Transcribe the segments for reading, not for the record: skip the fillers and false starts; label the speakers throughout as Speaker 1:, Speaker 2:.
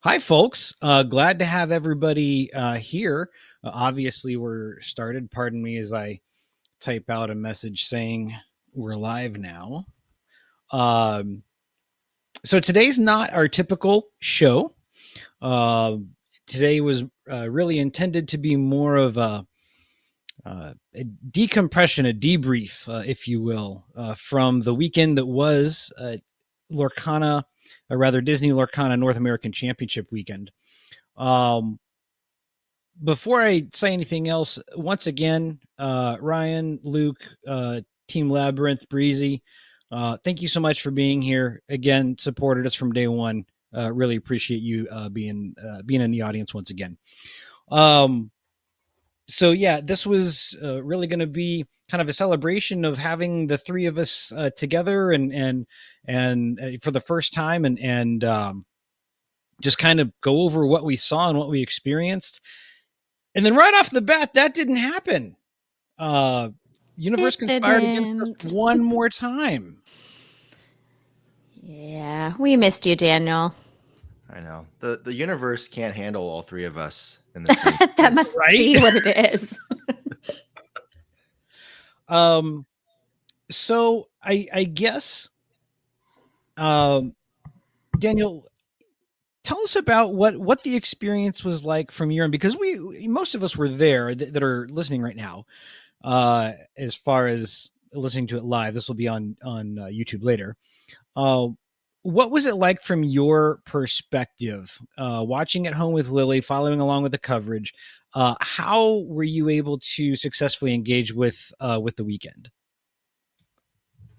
Speaker 1: Hi, folks. Glad to have everybody here. Obviously, we're started. Pardon me as I type out a message saying we're live now. Um, so today's not our typical show. Uh, Today was really intended to be more of a decompression, a debrief, if you will, from the weekend that was Lorcana, or rather Disney Lorcana North American Championship weekend. Um, Before I say anything else, once again, Ryan, Luke, Team Labyrinth, Breezy, thank you so much for being here. Again, supported us from day one. Really appreciate you being in the audience once again. Um, so yeah, this was really going to be kind of a celebration of having the three of us together and for the first time and just kind of go over what we saw and what we experienced. And then right off the bat, that didn't happen. Uh, Universe
Speaker 2: It
Speaker 1: conspired against us
Speaker 2: didn't.
Speaker 1: one more time.
Speaker 2: Yeah, we missed you, Daniel.
Speaker 3: I know. The universe can't handle all three of us in the same
Speaker 2: That
Speaker 3: place.
Speaker 2: must
Speaker 1: Right?
Speaker 2: be what it is.
Speaker 1: So I guess, Daniel, tell us about what the experience was like from your end, because most of us were there that are listening right now. As far as listening to it live, this will be on YouTube later. Uh, what was it like from your perspective, watching at home with Lily, following along with the coverage? How were you able to successfully engage with the weekend?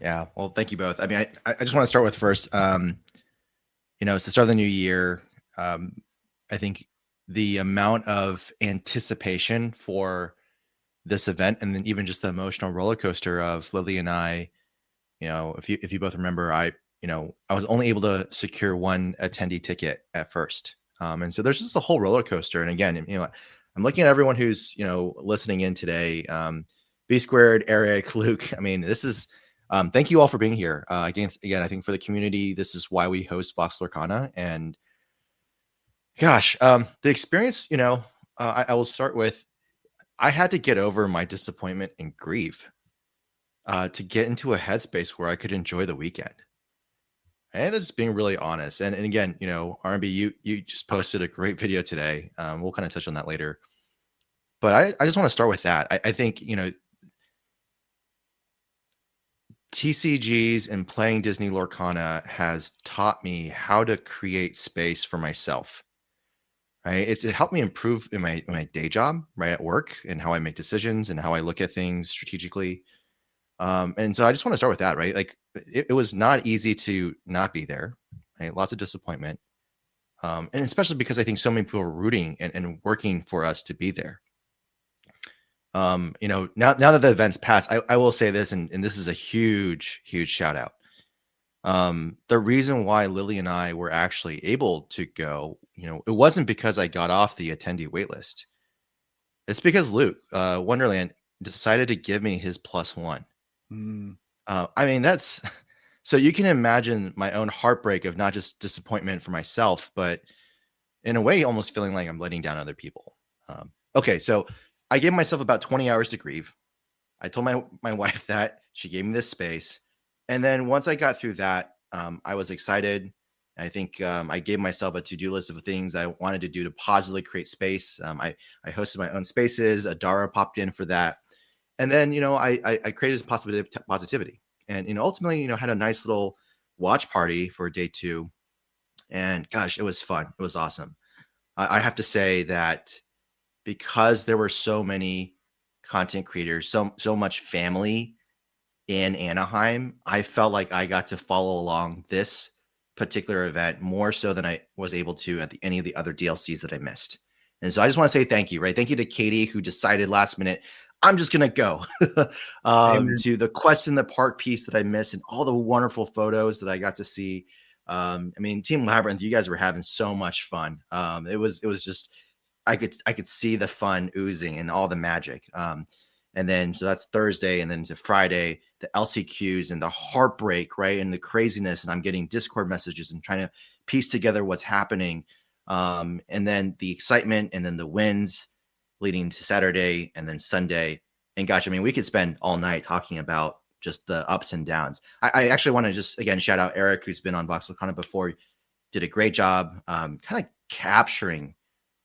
Speaker 3: Yeah. Well, thank you both. I mean, I just want to start with first. It's the start of the new year. I think the amount of anticipation for this event, and then even just the emotional roller coaster of Lily and I. If you both remember, I was only able to secure one attendee ticket at first, and so there's just a whole roller coaster. And again, I'm looking at everyone who's listening in today. B Squared, Eric, Luke. I mean, this is. Thank you all for being here. Again, I think for the community, this is why we host Vox Lorcana. And gosh, the experience, I will start with, I had to get over my disappointment and grief to get into a headspace where I could enjoy the weekend. And that's just being really honest. And again, R&B, you just posted a great video today. We'll kind of touch on that later. But I just want to start with that. I think, TCGs and playing Disney Lorcana has taught me how to create space for myself. Right? It helped me improve in my day job, right, at work, and how I make decisions and how I look at things strategically. And so I just want to start with that, right? Like it was not easy to not be there, right? Lots of disappointment. And especially because I think so many people are rooting and working for us to be there. Now that the event's passed, I will say this, and this is a huge shout out. The reason why Lily and I were actually able to go, it wasn't because I got off the attendee waitlist. It's because Luke, Wonderland, decided to give me his +1. I mean, that's so you can imagine my own heartbreak of not just disappointment for myself, but in a way, almost feeling like I'm letting down other people. Okay, so I gave myself about 20 hours to grieve. I told my wife that. She gave me this space. And then once I got through that, I was excited. I think I gave myself a to-do list of things I wanted to do to positively create space. I hosted my own spaces. Adara popped in for that. And then, I created this positivity. And, ultimately, had a nice little watch party for day 2. And gosh, it was fun. It was awesome. I have to say that because there were so many content creators, so much family in Anaheim, I felt like I got to follow along this particular event more so than I was able to at any of the other DLCs that I missed. And so I just want to say thank you, right? Thank you to Katie, who decided last minute, I'm just going to go to the Quest in the Park piece that I missed and all the wonderful photos that I got to see. I mean, Team Labyrinth, you guys were having so much fun. It was just, I could see the fun oozing and all the magic. And then, so that's Thursday, and then to Friday, the LCQs and the heartbreak, right? And the craziness. And I'm getting Discord messages and trying to piece together what's happening. And then the excitement and then the wins leading to Saturday and then Sunday. And gosh, I mean, we could spend all night talking about just the ups and downs. I actually want to just, again, shout out Eric, who's been on Vox Lorcana before, did a great job kind of capturing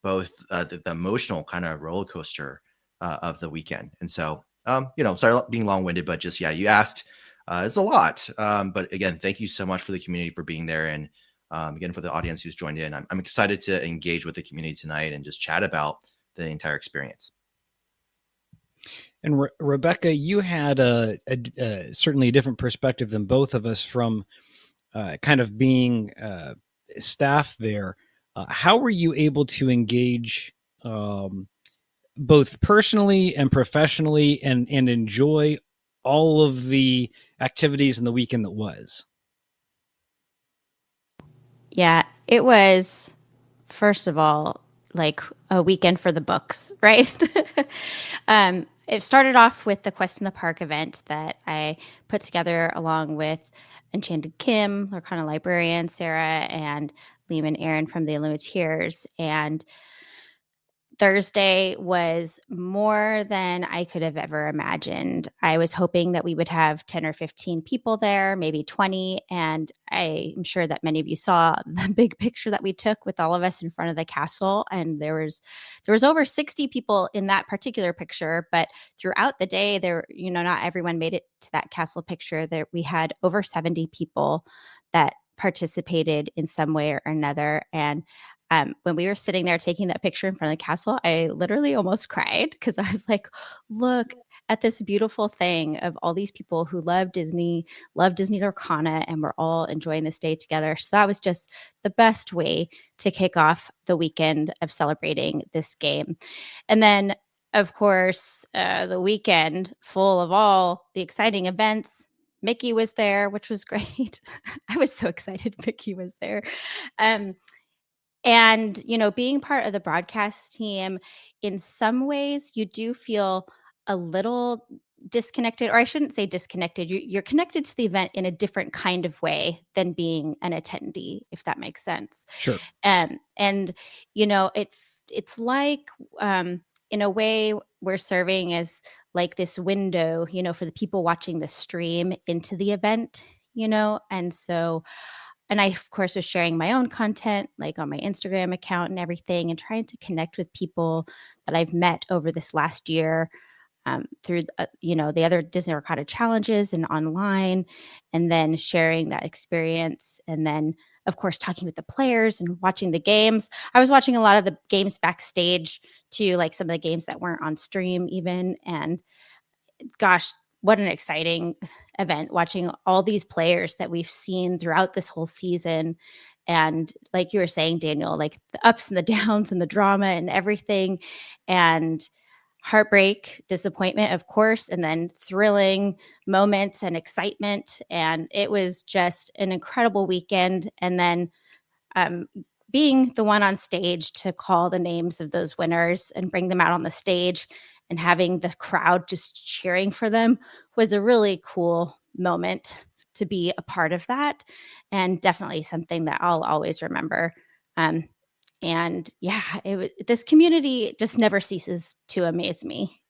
Speaker 3: both the emotional kind of roller coaster of the weekend. And so, sorry being long-winded, but just, yeah, you asked. It's a lot. But again, thank you so much for the community for being there. And again, for the audience who's joined in, I'm excited to engage with the community tonight and just chat about the entire experience.
Speaker 1: And Rebecca, you had certainly a different perspective than both of us from kind of being staff there. How were you able to engage both personally and professionally and enjoy all of the activities in the weekend that was?
Speaker 2: Yeah, it was, first of all, like a weekend for the books, right? It started off with the Quest in the Park event that I put together along with Enchanted Kim, Lorcana Librarian, Sarah, and Liam and Aaron from the Illuminateers. And Thursday was more than I could have ever imagined. I was hoping that we would have 10 or 15 people there, maybe 20. And I'm sure that many of you saw the big picture that we took with all of us in front of the castle. And there was over 60 people in that particular picture. But throughout the day, not everyone made it to that castle picture. There we had over 70 people that participated in some way or another. And when we were sitting there taking that picture in front of the castle, I literally almost cried because I was like, look at this beautiful thing of all these people who love Disney Lorcana, and we're all enjoying this day together. So that was just the best way to kick off the weekend of celebrating this game. And then, of course, the weekend full of all the exciting events. Mickey was there, which was great. I was so excited Mickey was there. And, being part of the broadcast team, in some ways, you do feel a little disconnected, or I shouldn't say disconnected. You're connected to the event in a different kind of way than being an attendee, if that makes sense.
Speaker 1: Sure.
Speaker 2: And it's like, in a way, we're serving as like this window, for the people watching the stream into the event, and so. And I, of course, was sharing my own content, like on my Instagram account and everything, and trying to connect with people that I've met over this last year through, the other Disney Lorcana challenges and online, and then sharing that experience. And then, of course, talking with the players and watching the games. I was watching a lot of the games backstage too, like some of the games that weren't on stream even. And gosh, what an exciting event, watching all these players that we've seen throughout this whole season. And like you were saying, Daniel, like the ups and the downs and the drama and everything, and heartbreak, disappointment, of course, and then thrilling moments and excitement. And it was just an incredible weekend. And then being the one on stage to call the names of those winners and bring them out on the stage and having the crowd just cheering for them was a really cool moment to be a part of that, and definitely something that I'll always remember. And yeah, this community just never ceases to amaze me.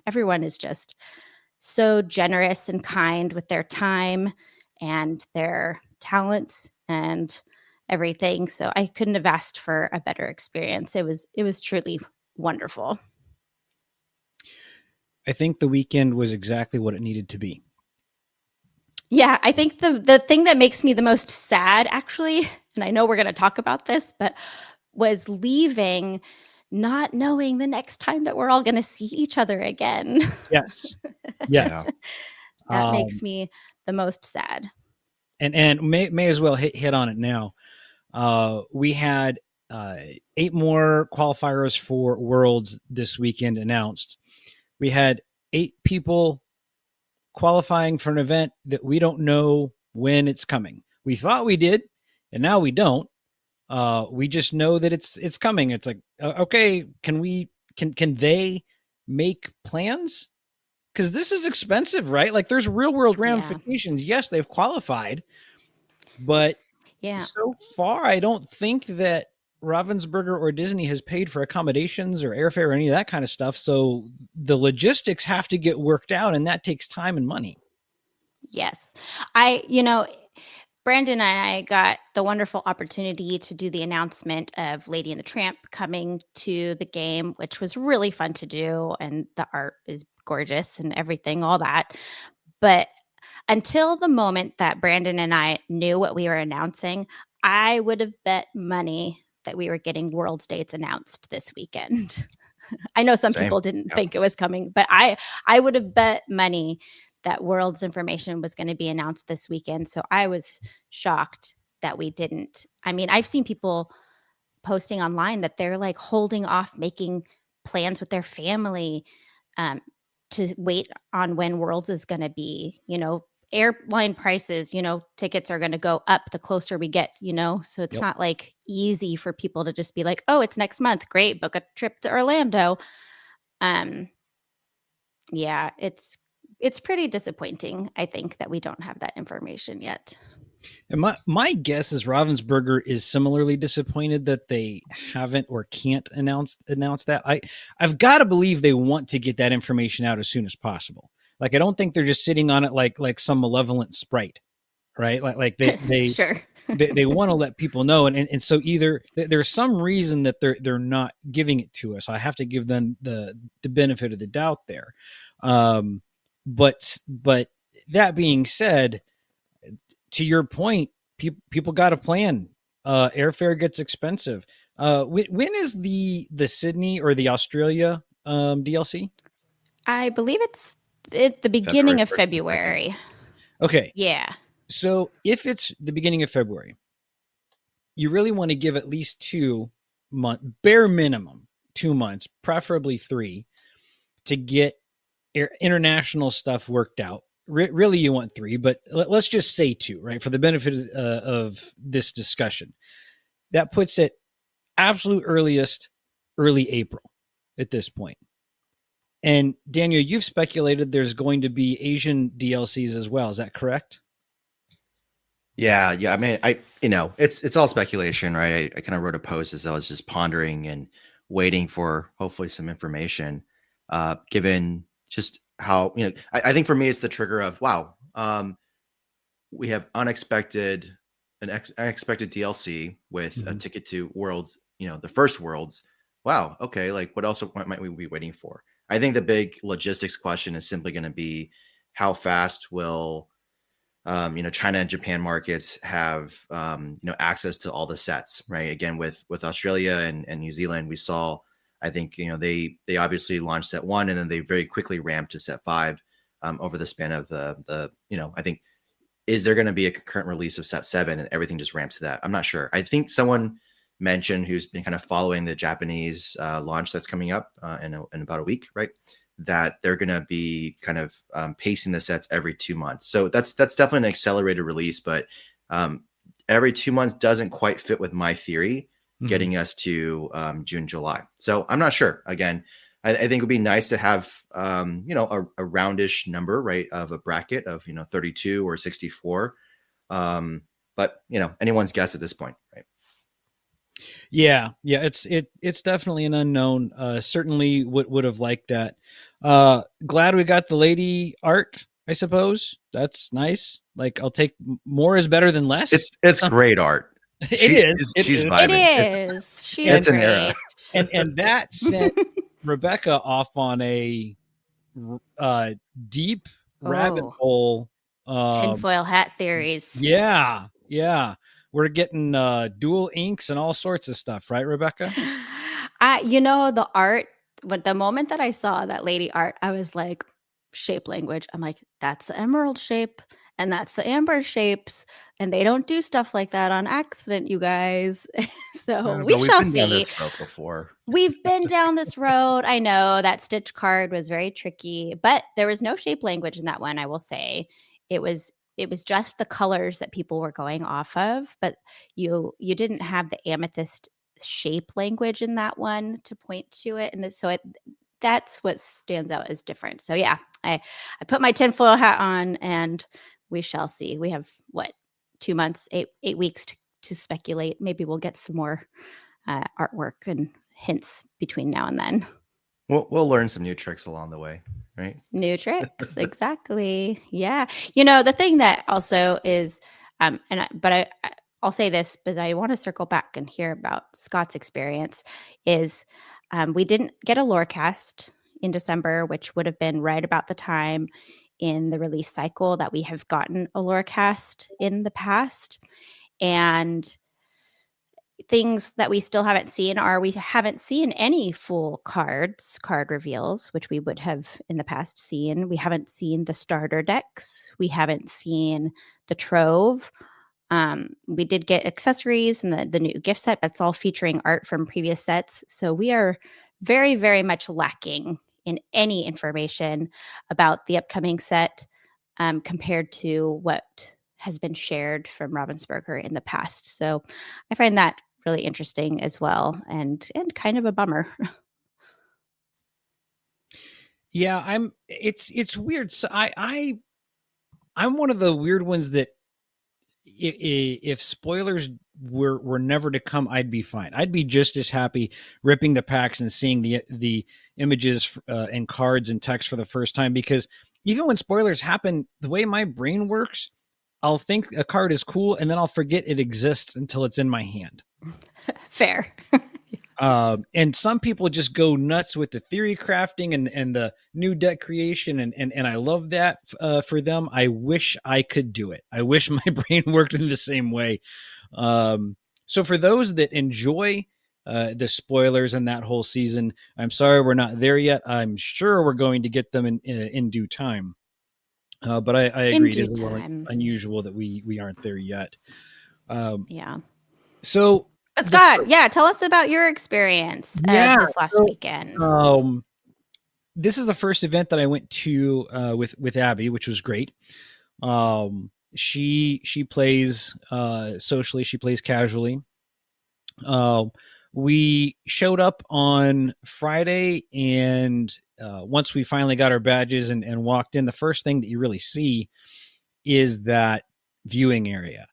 Speaker 2: Everyone is just so generous and kind with their time and their talents and everything. So I couldn't have asked for a better experience. It was truly wonderful.
Speaker 1: I think the weekend was exactly what it needed to be.
Speaker 2: Yeah, I think the thing that makes me the most sad, actually, and I know we're going to talk about this, but was leaving not knowing the next time that we're all going to see each other again.
Speaker 1: Yes. Yeah.
Speaker 2: That makes me the most sad.
Speaker 1: And may as well hit on it now. We had 8 more qualifiers for Worlds this weekend announced. We had 8 people qualifying for an event that we don't know when it's coming. We thought we did, and now we don't. We just know that it's coming. It's like, okay, can they make plans? Because this is expensive, right? Like there's real world ramifications. Yeah. Yes, they've qualified, but so far I don't think that Ravensburger or Disney has paid for accommodations or airfare or any of that kind of stuff. So the logistics have to get worked out, and that takes time and money.
Speaker 2: Yes. Brandon and I got the wonderful opportunity to do the announcement of Lady and the Tramp coming to the game, which was really fun to do. And the art is gorgeous and everything, all that. But until the moment that Brandon and I knew what we were announcing, I would have bet money that we were getting World's dates announced this weekend. I know some people didn't think it was coming, but I would have bet money that World's information was going to be announced this weekend. So I was shocked that we didn't. I mean, I've seen people posting online that they're like holding off making plans with their family to wait on when Worlds is going to be. Airline prices, tickets are going to go up the closer we get, so it's not like easy for people to just be like, oh, it's next month. Great. Book a trip to Orlando. Yeah, it's pretty disappointing, I think, that we don't have that information yet.
Speaker 1: And my guess is Ravensburger is similarly disappointed that they haven't or can't announce that. I've got to believe they want to get that information out as soon as possible. Like, I don't think they're just sitting on it like some malevolent sprite, right? Like they
Speaker 2: sure.
Speaker 1: they want to let people know, and so either there's some reason that they're not giving it to us. I have to give them the benefit of the doubt there. But that being said, to your point, people got a plan. Airfare gets expensive. When is the Sydney or the Australia DLC?
Speaker 2: I believe it's at the beginning of February.
Speaker 1: Okay.
Speaker 2: Yeah.
Speaker 1: So if it's the beginning of February, you really want to give at least 2 months, bare minimum 2 months, preferably 3, to get international stuff worked out. Really, you want 3, but let's just say 2, right? For the benefit of this discussion. That puts it absolute earliest, early April at this point. And Daniel, you've speculated there's going to be Asian DLCs as well. Is that correct?
Speaker 3: Yeah. I mean, it's all speculation, right? I kind of wrote a post as I was just pondering and waiting for hopefully some information, given just how, I think for me, it's the trigger of, wow, we have unexpected DLC with a ticket to Worlds, the first Worlds. Wow. Okay. Like, what else might we be waiting for? I think the big logistics question is simply going to be how fast will, China and Japan markets have, access to all the sets, right? Again, with Australia and New Zealand, we saw, I think, they obviously launched set 1 and then they very quickly ramped to set 5 over the span of the I think, is there going to be a concurrent release of set 7 and everything just ramps to that? I'm not sure. I think someone mentioned, who's been kind of following the Japanese launch that's coming up in about a week, right? That they're going to be kind of pacing the sets every 2 months. So that's definitely an accelerated release, but every 2 months doesn't quite fit with my theory, getting us to June, July. So I'm not sure. Again, I think it would be nice to have, a roundish number, right, of a bracket of, 32 or 64. But, anyone's guess at this point, right?
Speaker 1: Yeah, it's definitely an unknown. Certainly would have liked that. Glad we got the lady art, I suppose. That's nice. Like, I'll take more is better than less.
Speaker 3: It's great art.
Speaker 1: She's
Speaker 3: vibing.
Speaker 2: It is. She's great.
Speaker 3: An era.
Speaker 1: And that sent Rebecca off on a deep rabbit hole.
Speaker 2: Tinfoil hat theories.
Speaker 1: Yeah. We're getting dual inks and all sorts of stuff, right, Rebecca?
Speaker 2: The art, but the moment that I saw that lady art, I was like, shape language. I'm like, that's the emerald shape and that's the amber shapes. And they don't do stuff like that on accident, you guys. So we shall see.
Speaker 3: Down this road before.
Speaker 2: We've been down this road. I know that stitch card was very tricky, but there was no shape language in that one, I will say. It was just the colors that people were going off of, but you didn't have the amethyst shape language in that one to point to it. And that's what stands out as different. So yeah, I put my tinfoil hat on and we shall see. We have 2 months, 8 weeks to speculate. Maybe we'll get some more artwork and hints between now and then.
Speaker 3: We'll learn some new tricks along the way, right?
Speaker 2: New tricks, exactly. Yeah, the thing that also is, I'll say this, but I want to circle back and hear about Scott's experience. Is we didn't get a lore cast in December, which would have been right about the time in the release cycle that we have gotten a lore cast in the past, and things that we still haven't seen are we haven't seen any full card reveals, which we would have in the past seen. We haven't seen the starter decks. We haven't seen the trove. We did get accessories and the new gift set that's all featuring art from previous sets. So we are very, very much lacking in any information about the upcoming set compared to what has been shared from Ravensburger in the past. So I find that really interesting as well, and kind of a bummer.
Speaker 1: Yeah, it's weird. So I'm one of the weird ones that if spoilers were never to come, I'd be fine. I'd be just as happy ripping the packs and seeing the images and cards and text for the first time, because even when spoilers happen, the way my brain works, I'll think a card is cool and then I'll forget it exists until it's in my hand.
Speaker 2: Fair.
Speaker 1: And some people just go nuts with the theory crafting and the new deck creation. And I love that for them. I wish I could do it. I wish my brain worked in the same way. So for those that enjoy the spoilers and that whole season, I'm sorry we're not there yet. I'm sure we're going to get them in due time. But I agree, it is a little unusual that we aren't there yet.
Speaker 2: Yeah.
Speaker 1: So,
Speaker 2: Scott, tell us about your experience this last weekend.
Speaker 1: This is the first event that I went to with Abby, which was great. She plays socially, she plays casually. We showed up on Friday, and once we finally got our badges and walked in, the first thing that you really see is that viewing area.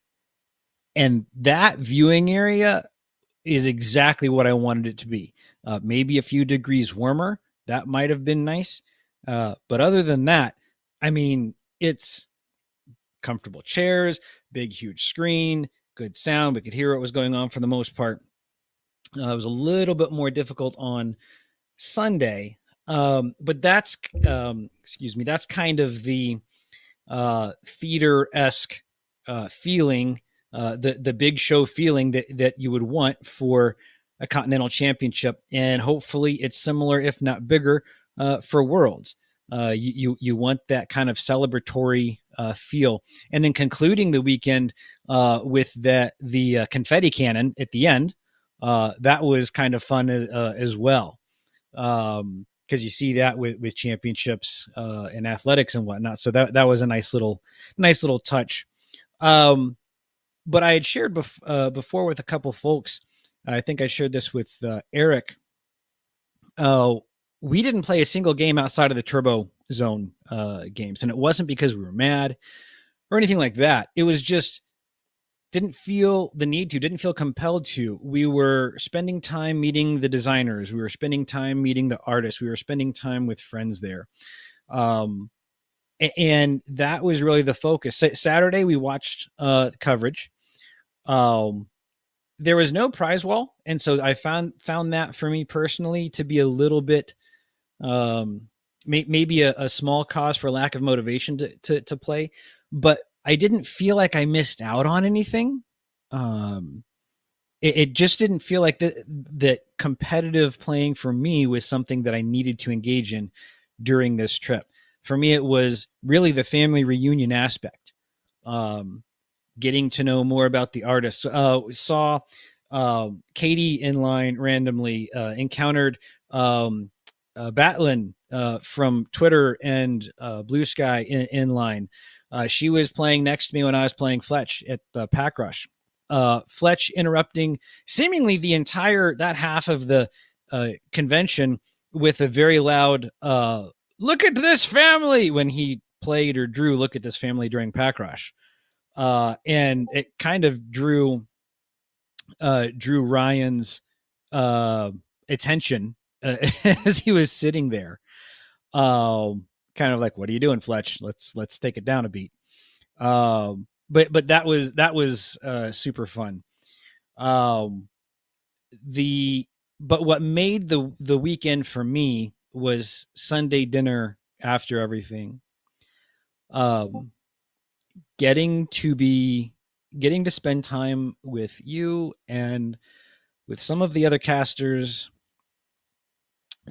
Speaker 1: And that viewing area is exactly what I wanted it to be. Maybe a few degrees warmer. That might have been nice. But other than that, I mean, it's comfortable chairs, big, huge screen, good sound. We could hear what was going on for the most part. It was a little bit more difficult on Sunday. But that's, that's kind of the theater-esque feeling, the big show feeling that you would want for a Continental Championship, and hopefully it's similar, if not bigger, for Worlds. You want that kind of celebratory feel, and then concluding the weekend with the confetti cannon at the end. That was kind of fun as well, because you see that with championships and athletics and whatnot. So that was a nice little touch. But I had shared before with a couple folks. I think I shared this with Eric. We didn't play a single game outside of the Turbo Zone games, and it wasn't because we were mad or anything like that. It was just didn't feel the need to, didn't feel compelled to. We were spending time meeting the designers. We were spending time meeting the artists. We were spending time with friends there. And that was really the focus. Saturday, we watched coverage. There was no prize wall. And so I found that for me personally to be a little bit, maybe a small cause for lack of motivation to play, but I didn't feel like I missed out on anything. It just didn't feel like that competitive playing for me was something that I needed to engage in during this trip. For me, it was really the family reunion aspect. Getting to know more about the artists. Saw Katie in line randomly, encountered Batlin from Twitter and Blue Sky in line. She was playing next to me when I was playing Fletch at Pack Rush. Fletch interrupting seemingly that half of the convention with a very loud "Look at this family" when he played or drew "Look at this family" during Pack Rush. And it kind of drew Ryan's attention as he was sitting there. Kind of like, what are you doing, Fletch? Let's take it down a beat. But that was super fun. But what made the weekend for me was Sunday dinner after everything. Getting to spend time with you and with some of the other casters.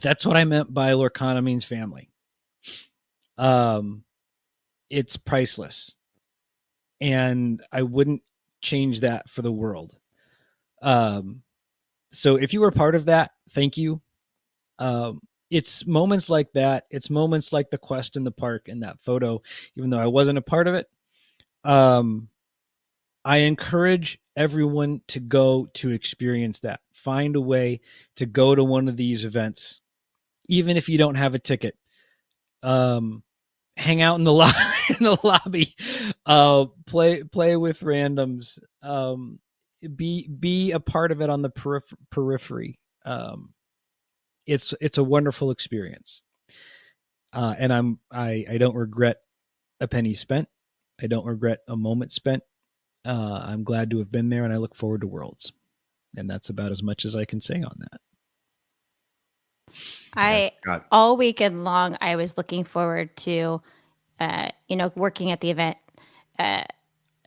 Speaker 1: That's what I meant by Lorcana means family. It's priceless, and I wouldn't change that for the world. So if you were part of that, thank you. It's moments like that. It's moments like the quest in the park and that photo, even though I wasn't a part of it. I encourage everyone to go to experience that. Find a way to go to one of these events, even if you don't have a ticket. Hang out in the lobby, play with randoms, be a part of it on the periphery. It's a wonderful experience, and I don't regret a penny spent. I don't regret a moment spent. I'm glad to have been there, and I look forward to Worlds. And that's about as much as I can say on that.
Speaker 2: All weekend long, I was looking forward to, working at the event,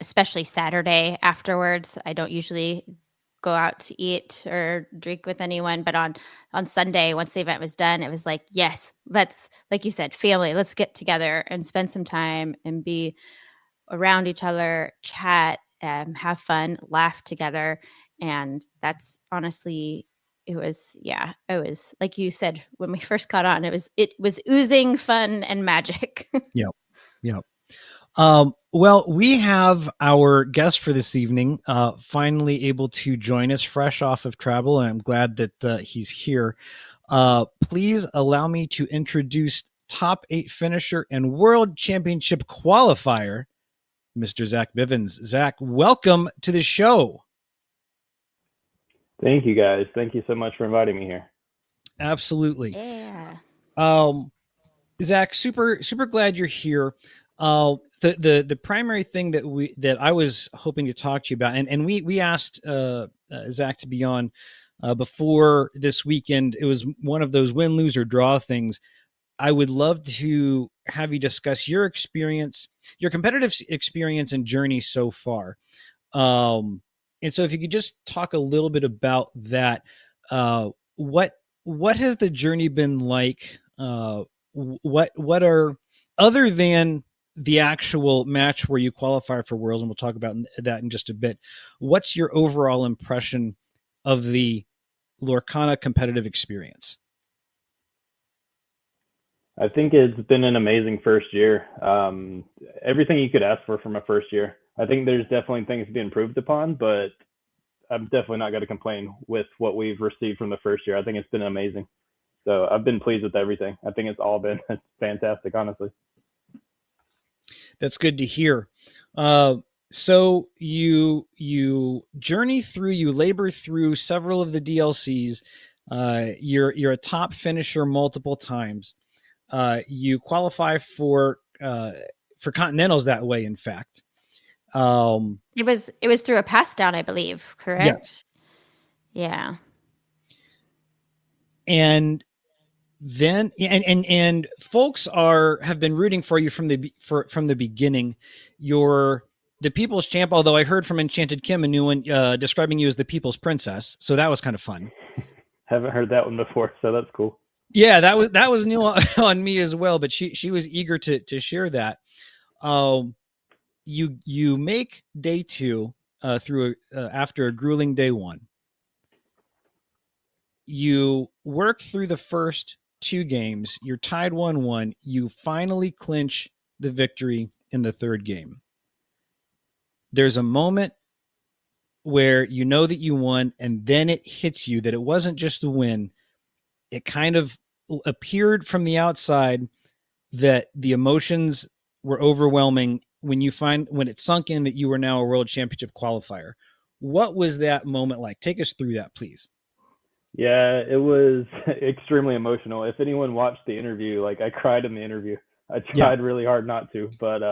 Speaker 2: especially Saturday afterwards. I don't usually go out to eat or drink with anyone, but on Sunday, once the event was done, it was like, yes, let's, like you said, family, let's get together and spend some time and be around each other, chat, have fun, laugh together. And that's honestly, it was like you said, when we first got on, it was oozing fun and magic.
Speaker 1: Yep. Well, we have our guest for this evening, finally able to join us fresh off of travel, and I'm glad that he's here. Please allow me to introduce top 8 finisher and world championship qualifier, Mr. Zach Bivens. Zach, welcome to the show.
Speaker 4: Thank you, guys. Thank you so much for inviting me here.
Speaker 1: Absolutely.
Speaker 2: Yeah.
Speaker 1: Zach, super glad you're here. The primary thing that I was hoping to talk to you about, and we asked Zach to be on before this weekend. It was one of those win, lose, or draw things. I would love to have you discuss your experience, your competitive experience and journey so far. And so if you could just talk a little bit about that, what has the journey been like? What are, other than the actual match where you qualify for Worlds, and we'll talk about that in just a bit, what's your overall impression of the Lorcana competitive experience?
Speaker 4: I think it's been an amazing first year. Everything you could ask for from a first year. I think there's definitely things to be improved upon, but I'm definitely not going to complain with what we've received from the first year. I think it's been amazing. So I've been pleased with everything. I think it's all been fantastic, honestly.
Speaker 1: That's good to hear. So you journey through, you labor through several of the DLCs. You're a top finisher multiple times. You qualify for Continentals that way, in fact.
Speaker 2: It was through a pass down, I believe, correct? Yeah.
Speaker 1: And then and folks have been rooting for you from the beginning. You're the people's champ, although I heard from Enchanted Kim a new one describing you as the people's princess, so that was kind of fun.
Speaker 4: Haven't heard that one before, so that's cool.
Speaker 1: Yeah, that was new on me as well, but she was eager to share that. You make day 2 through after a grueling day 1. You work through the first 2 games. You're tied 1-1. You finally clinch the victory in the 3rd game. There's a moment where you know that you won, and then it hits you that it wasn't just the win. It kind of appeared from the outside that the emotions were overwhelming when it sunk in that you were now a world championship qualifier. What was that moment like? Take us through that, please.
Speaker 4: Yeah, it was extremely emotional. If anyone watched the interview, like I cried in the interview. I
Speaker 1: Yeah.
Speaker 4: tried really hard not to, but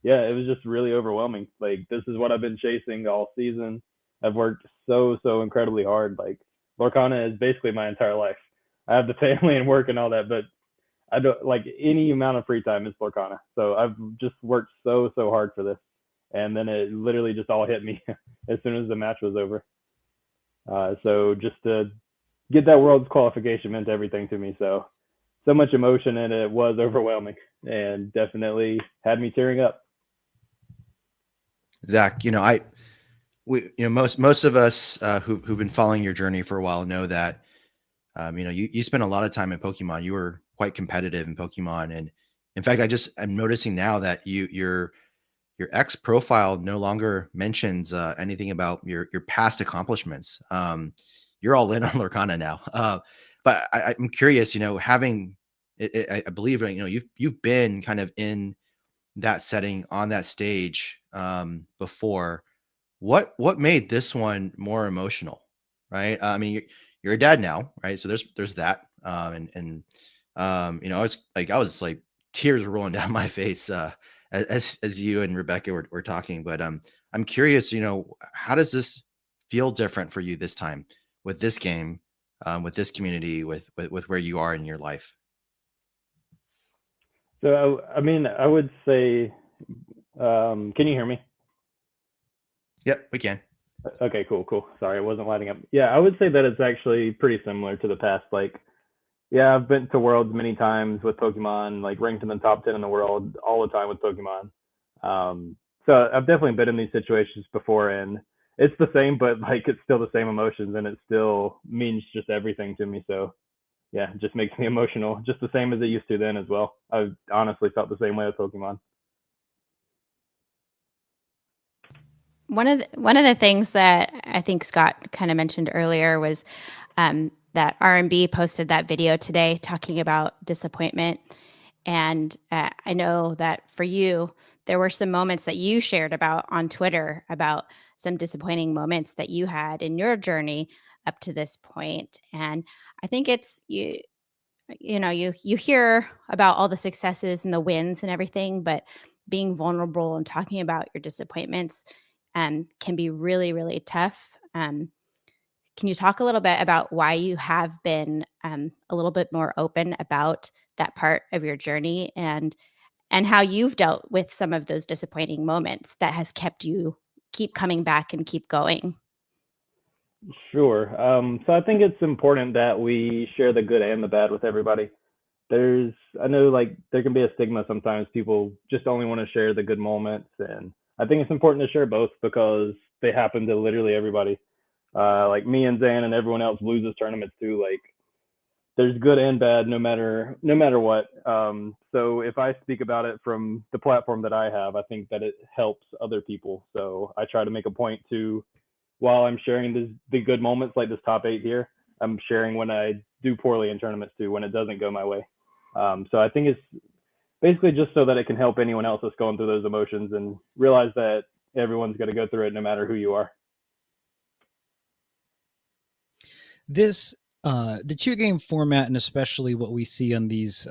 Speaker 4: yeah, it was just really overwhelming. Like this is what I've been chasing all season. I've worked so incredibly hard. Like Lorcana is basically my entire life. I have the family and work and all that, but I don't like any amount of free time is Lorcana. So I've just worked so hard for this, and then it literally just all hit me as soon as the match was over. So just to get that world's qualification meant everything to me. So much emotion, and it was overwhelming, and definitely had me tearing up.
Speaker 3: Zach, most of us who've been following your journey for a while know that you spent a lot of time in Pokemon. You were quite competitive in Pokemon, and in fact, I'm noticing now that your X profile no longer mentions anything about your past accomplishments. You're all in on Lorcana now, but I'm curious. Having I believe you've been kind of in that setting on that stage before. What made this one more emotional, right? I mean, you're a dad now, right? So there's that, I was like tears were rolling down my face as you and Rebecca were talking. But I'm curious, how does this feel different for you this time with this game, with this community, with where you are in your life?
Speaker 4: So I mean, I would say, can you hear me?
Speaker 3: Yep, we can.
Speaker 4: Okay, cool. Sorry, it wasn't lighting up. Yeah, I would say that it's actually pretty similar to the past. Like, yeah, I've been to worlds many times with Pokemon, like ranked in the top 10 in the world all the time with Pokemon. So I've definitely been in these situations before, and it's the same, but like it's still the same emotions, and it still means just everything to me. So yeah, it just makes me emotional, just the same as it used to then as well. I honestly felt the same way with Pokemon.
Speaker 2: One of the things that I think Scott kind of mentioned earlier was that R&B posted that video today talking about disappointment. And I know that for you, there were some moments that you shared about on Twitter about some disappointing moments that you had in your journey up to this point. And I think it's you hear about all the successes and the wins and everything, but being vulnerable and talking about your disappointments can be really tough. Can you talk a little bit about why you have been a little bit more open about that part of your journey and how you've dealt with some of those disappointing moments that has kept you keep coming back and keep going?
Speaker 4: Sure. So I think it's important that we share the good and the bad with everybody. I know like there can be a stigma sometimes. People just only want to share the good moments, and I think it's important to share both because they happen to literally everybody. Like me and Zan and everyone else loses tournaments too. Like there's good and bad no matter what. So if I speak about it from the platform that I have, I think that it helps other people. So I try to make a point to, while I'm sharing the good moments like this top 8 here, I'm sharing when I do poorly in tournaments too, when it doesn't go my way. So I think it's basically just so that it can help anyone else that's going through those emotions and realize that everyone's going to go through it no matter who you are.
Speaker 1: This the 2-game format, and especially what we see on these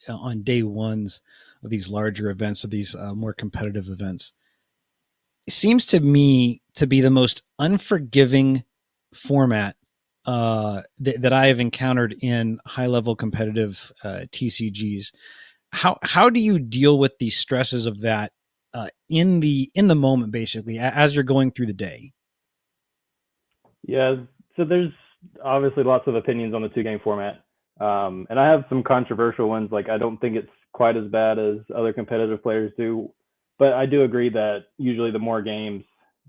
Speaker 1: on day ones of these larger events, or these more competitive events, seems to me to be the most unforgiving format that I have encountered in high-level competitive TCGs. How do you deal with the stresses of that in the moment, basically, as you're going through the day?
Speaker 4: Yeah, so there's obviously lots of opinions on the 2-game format. And I have some controversial ones. Like, I don't think it's quite as bad as other competitive players do. But I do agree that usually the more games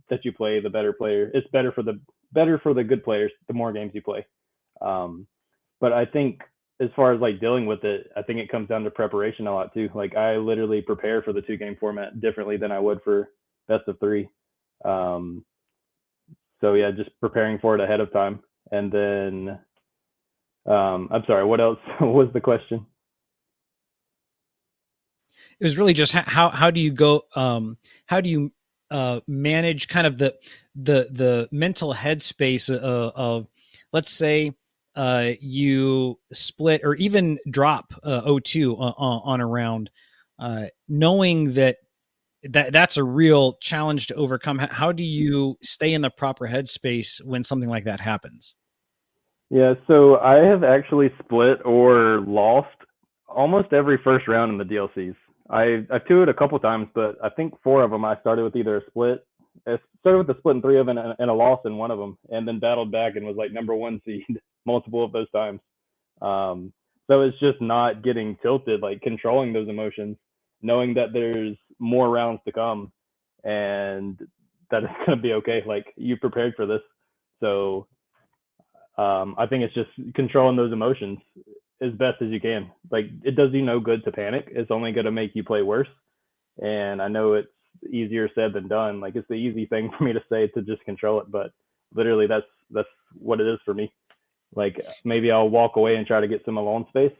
Speaker 4: that you play, the better player. It's better for the good players, the more games you play. But I think as far as like dealing with it, I think it comes down to preparation a lot too. Like I literally prepare for the 2-game format differently than I would for best of 3. Um, so yeah, just preparing for it ahead of time. And then I'm sorry, what else was the question?
Speaker 1: It was really just how do you go how do you manage kind of the mental headspace of let's say you split or even drop 0-2 on a round, knowing that's a real challenge to overcome. How do you stay in the proper headspace when something like that happens?
Speaker 4: Yeah, so I have actually split or lost almost every first round in the DLCs. I've toured a couple times, but I think 4 of them I started with either a split. I started with a split in 3 of them and a loss in 1 of them, and then battled back and was like number 1 seed multiple of those times. So it's just not getting tilted, like controlling those emotions, knowing that there's more rounds to come, and that it's gonna be okay. Like you prepared for this, so I think it's just controlling those emotions as best as you can. Like it does you no good to panic. It's only going to make you play worse. And I know it's easier said than done. Like it's the easy thing for me to say to just control it, but literally that's what it is for me. Like maybe I'll walk away and try to get some alone space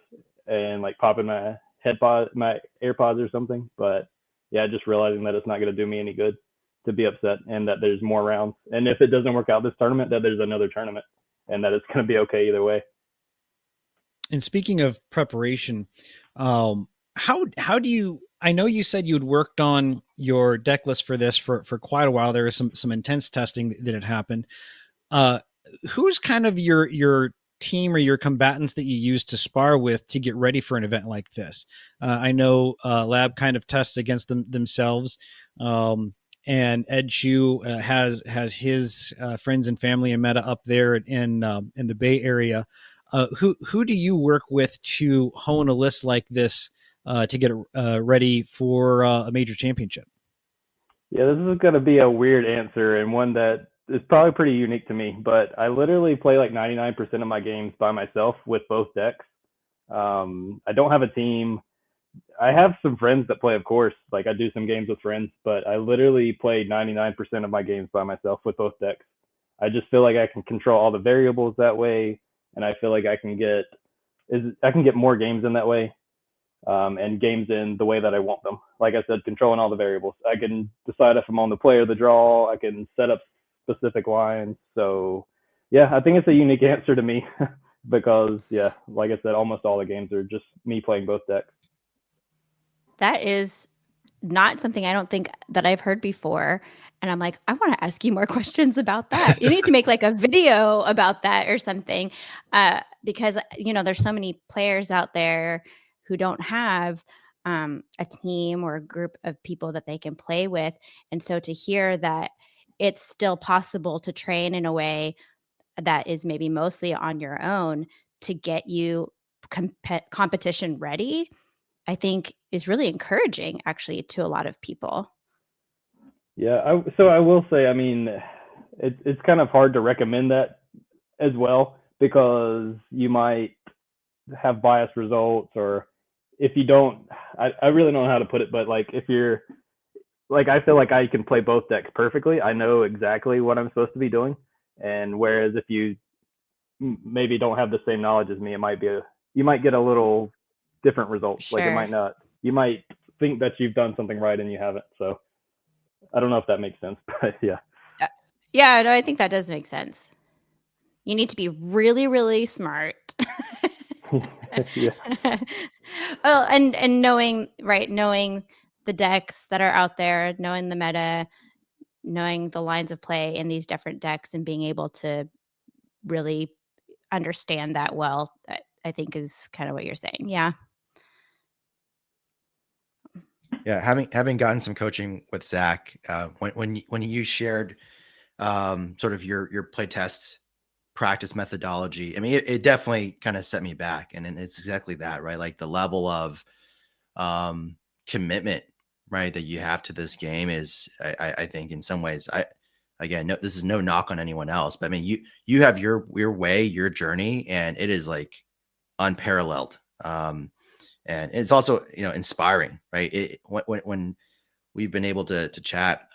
Speaker 4: and like pop in my my AirPods or something. But yeah, just realizing that it's not going to do me any good to be upset and that there's more rounds. And if it doesn't work out this tournament, that there's another tournament and that it's going to be okay either way.
Speaker 1: And speaking of preparation, how do you? I know you said you had worked on your deck list for this for quite a while. There was some intense testing that had happened. Who's kind of your team or your combatants that you use to spar with to get ready for an event like this? I know Lab kind of tests against themselves. And Ed Chu has his friends and family and meta up there in the Bay Area. Who do you work with to hone a list like this to get it ready for a major championship?
Speaker 4: Yeah, this is going to be a weird answer and one that is probably pretty unique to me, but I literally play like 99% of my games by myself with both decks. I don't have a team. I have some friends that play, of course. Like I do some games with friends, but I literally play 99% of my games by myself with both decks. I just feel like I can control all the variables that way, and I feel like I can get more games in that way, and games in the way that I want them. Like I said, controlling all the variables. I can decide if I'm on the play or the draw. I can set up specific lines. So yeah, I think it's a unique answer to me because yeah, like I said, almost all the games are just me playing both decks.
Speaker 2: That is not something I don't think that I've heard before. And I'm like, I want to ask you more questions about that. You need to make like a video about that or something, because there's so many players out there who don't have a team or a group of people that they can play with. And so to hear that it's still possible to train in a way that is maybe mostly on your own to get you competition ready, I think is really encouraging actually to a lot of people.
Speaker 4: Yeah, so I will say, I mean, it's kind of hard to recommend that as well because you might have biased results, or if you don't, I really don't know how to put it, but like if you're like, I feel like I can play both decks perfectly. I know exactly what I'm supposed to be doing, and whereas if you maybe don't have the same knowledge as me, it might be you might get a little different results.
Speaker 2: Sure.
Speaker 4: Like it might not. You might think that you've done something right and you haven't. So I don't know if that makes sense, but yeah.
Speaker 2: Yeah, no, I think that does make sense. You need to be really, really smart.
Speaker 4: Yeah.
Speaker 2: Well, and knowing the decks that are out there, knowing the meta, knowing the lines of play in these different decks, and being able to really understand that well, I think is kind of what you're saying. Yeah.
Speaker 3: Yeah, having gotten some coaching with Zach, when you shared sort of your play test practice methodology, I mean, it definitely kind of set me back, and it's exactly that, right? Like the level of commitment, right, that you have to this game is, I think, in some ways, this is no knock on anyone else, but I mean, you have your way, your journey, and it is like unparalleled. And it's also, inspiring, right? When we've been able to chat,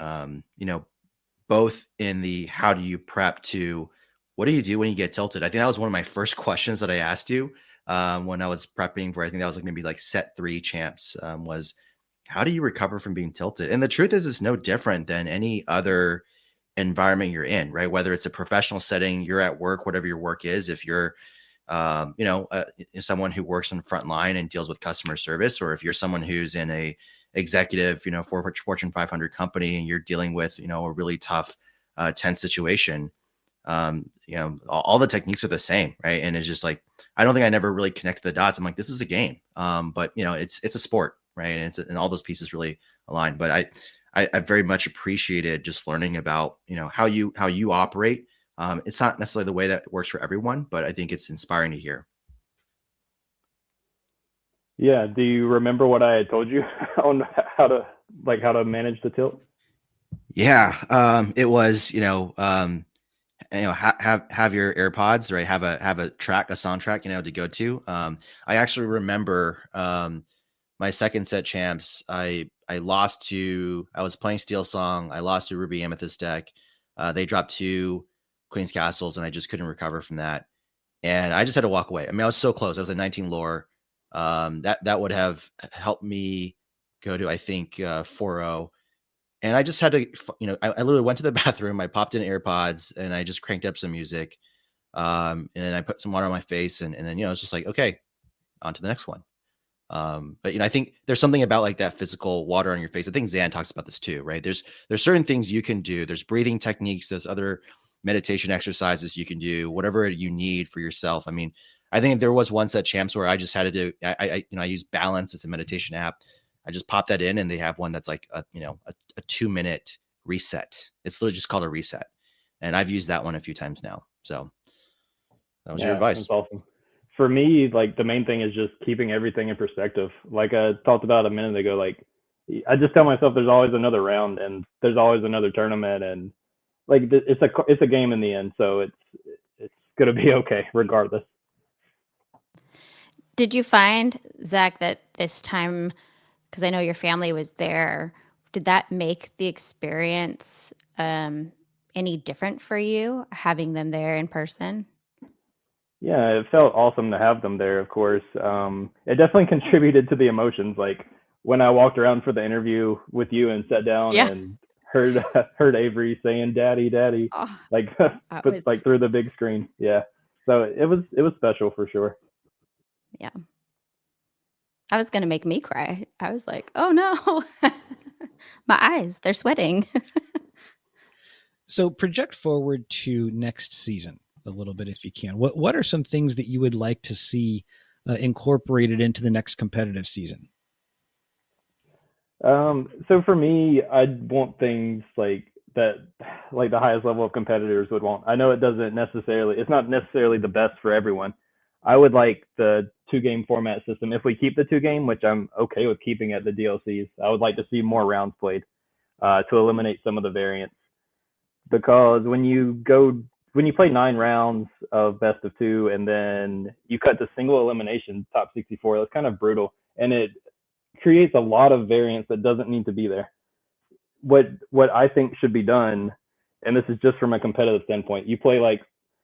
Speaker 3: both in the how do you prep to what do you do when you get tilted? I think that was one of my first questions that I asked you when I was prepping for, I think that was like maybe like set 3 champs, was how do you recover from being tilted? And the truth is, it's no different than any other environment you're in, right? Whether it's a professional setting, you're at work, whatever your work is, if you're someone who works on the front line and deals with customer service, or if you're someone who's in a executive, for Fortune 500 company and you're dealing with, a really tough, tense situation, all the techniques are the same, right? And it's just like, I don't think I never really connected the dots. I'm like, this is a game, but it's a sport, right? And all those pieces really align. But I very much appreciated just learning about, how you operate. It's not necessarily the way that works for everyone, but I think it's inspiring to hear.
Speaker 4: Yeah. Do you remember what I had told you on how to manage the tilt?
Speaker 3: Yeah. It was, have your AirPods, right? Have a song track, to go to. I actually remember, my second set champs, I was playing Steel Song. I lost to Ruby Amethyst deck. They dropped 2 Queen's Castles and I just couldn't recover from that. And I just had to walk away. I mean, I was so close. I was at 19 lore. That would have helped me go to, I think, 4-0. And I just had to, I literally went to the bathroom. I popped in AirPods and I just cranked up some music. And then I put some water on my face and then, it's just like, okay, on to the next one. But I think there's something about like that physical water on your face. I think Zan talks about this too, right? There's certain things you can do. There's breathing techniques. There's other meditation exercises you can do, whatever you need for yourself. I mean, I think there was one set champs where I just had to do, I use Balance. It's a meditation app. I just pop that in and they have one that's like a 2-minute reset. It's literally just called a reset. And I've used that one a few times now. So that was your advice.
Speaker 4: That's awesome. For me, like the main thing is just keeping everything in perspective. Like I talked about a minute ago, like I just tell myself there's always another round and there's always another tournament, and like it's a game in the end. So it's going to be okay regardless.
Speaker 2: Did you find, Zach, that this time, because I know your family was there, did that make the experience any different for you, having them there in person?
Speaker 4: Yeah, it felt awesome to have them there, of course. It definitely contributed to the emotions. Like when I walked around for the interview with you and sat down and heard Avery saying "Daddy, Daddy," like like through the big screen. Yeah, so it was special for sure.
Speaker 2: Yeah, that was gonna make me cry. I was like, "Oh no, my eyes, they're sweating."
Speaker 1: So project forward to next season a little bit if you can. What are some things that you would like to see incorporated into the next competitive season?
Speaker 4: So for me, I'd want things like that, like the highest level of competitors would want. I know it's not necessarily the best for everyone. I would like the 2-game format system. If we keep the 2-game, which I'm okay with keeping at the DLCs, I would like to see more rounds played to eliminate some of the variants. Because when you play 9 rounds of best of 2 and then you cut to single elimination top 64, that's kind of brutal, and it creates a lot of variance that doesn't need to be there. What I think should be done, and this is just from a competitive standpoint, you play like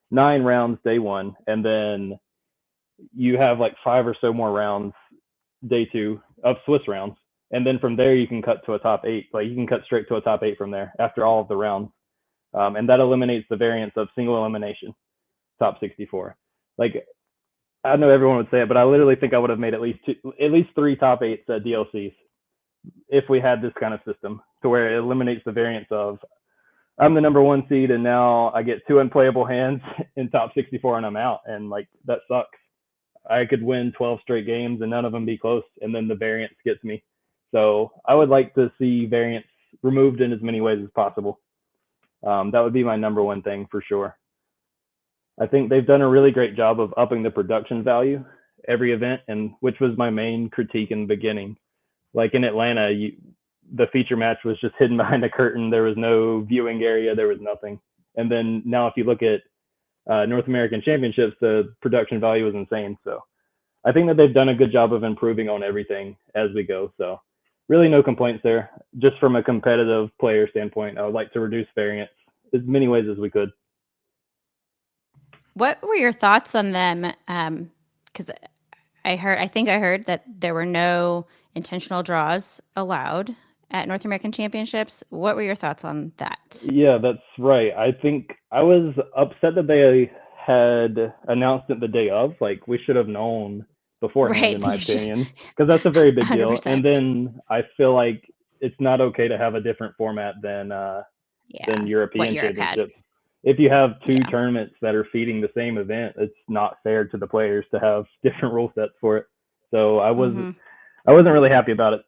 Speaker 4: 9 rounds day 1, and then you have like 5 or so more rounds day 2 of Swiss rounds, and then from there you can cut to a top 8. Like you can cut straight to a top 8 from there after all of the rounds. And that eliminates the variance of single elimination, top 64. Like, I know everyone would say it, but I literally think I would have made at least 3 top 8s at DLCs if we had this kind of system, to where it eliminates the variance of I'm the number 1 seed and now I get 2 unplayable hands in top 64 and I'm out, and like that sucks. I could win 12 straight games and none of them be close, and then the variance gets me. So I would like to see variance removed in as many ways as possible. That would be my number 1 thing for sure. I think they've done a really great job of upping the production value every event, and which was my main critique in the beginning. Like in Atlanta, the feature match was just hidden behind a curtain. There was no viewing area. There was nothing. And then now if you look at North American Championships, the production value is insane. So I think that they've done a good job of improving on everything as we go. So really no complaints there. Just from a competitive player standpoint, I would like to reduce variance as many ways as we could.
Speaker 2: What were your thoughts on them? Because I think I heard that there were no intentional draws allowed. at North American Championships. What were your thoughts on that?
Speaker 4: Yeah, that's right. I think I was upset that they had announced it the day of. Like, we should have known beforehand,
Speaker 2: Right,
Speaker 4: in my
Speaker 2: you should-
Speaker 4: opinion, because that's a very big deal.
Speaker 2: 100%.
Speaker 4: And then I feel like it's not okay to have a different format than European
Speaker 2: Europe had.
Speaker 4: Championships. If you have two
Speaker 2: Yeah.
Speaker 4: tournaments that are feeding the same event, it's not fair to the players to have different rule sets for it. So I wasn't really happy about it.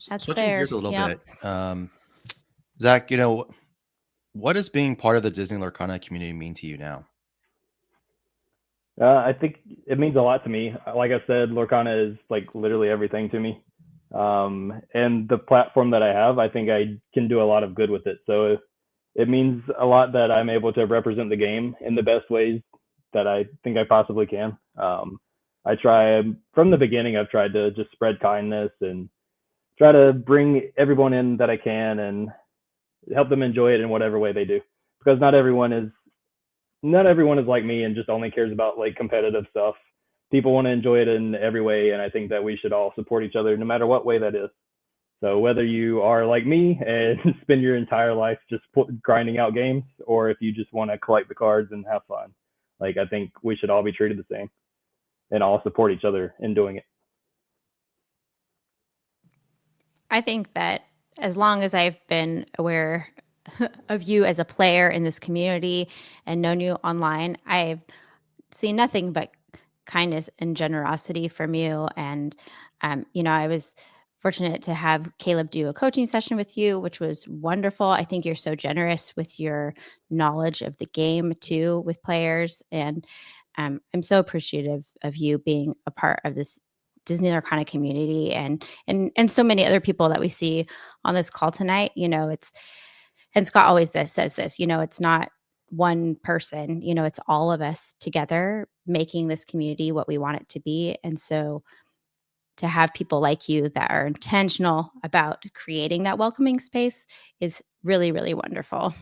Speaker 2: That's
Speaker 3: Switching
Speaker 2: fair.
Speaker 3: gears a little
Speaker 2: Yep.
Speaker 3: bit, Zach, you know, what does being part of the Disney Lorcana community mean to you now?
Speaker 4: I think it means a lot to me. Like I said, Lorcana is like literally everything to me. And the platform that I have, I think I can do a lot of good with it. So it means a lot that I'm able to represent the game in the best ways that I think I possibly can. I try from the beginning, I've tried to just spread kindness and try to bring everyone in that I can and help them enjoy it in whatever way they do. Because not everyone is like me and just only cares about like competitive stuff. People want to enjoy it in every way, and I think that we should all support each other no matter what way that is. So whether you are like me and spend your entire life just grinding out games, or if you just want to collect the cards and have fun, like I think we should all be treated the same and all support each other in doing it.
Speaker 2: I think that as long as I've been aware of you as a player in this community and known you online, I've seen nothing but kindness and generosity from you. And, I was fortunate to have Caleb do a coaching session with you, which was wonderful. I think you're so generous with your knowledge of the game too, with players. And I'm so appreciative of you being a part of this Disney Lorcana community and so many other people that we see on this call tonight. And Scott always says this, it's not one person, it's all of us together making this community what we want it to be. And so to have people like you that are intentional about creating that welcoming space is really, really wonderful.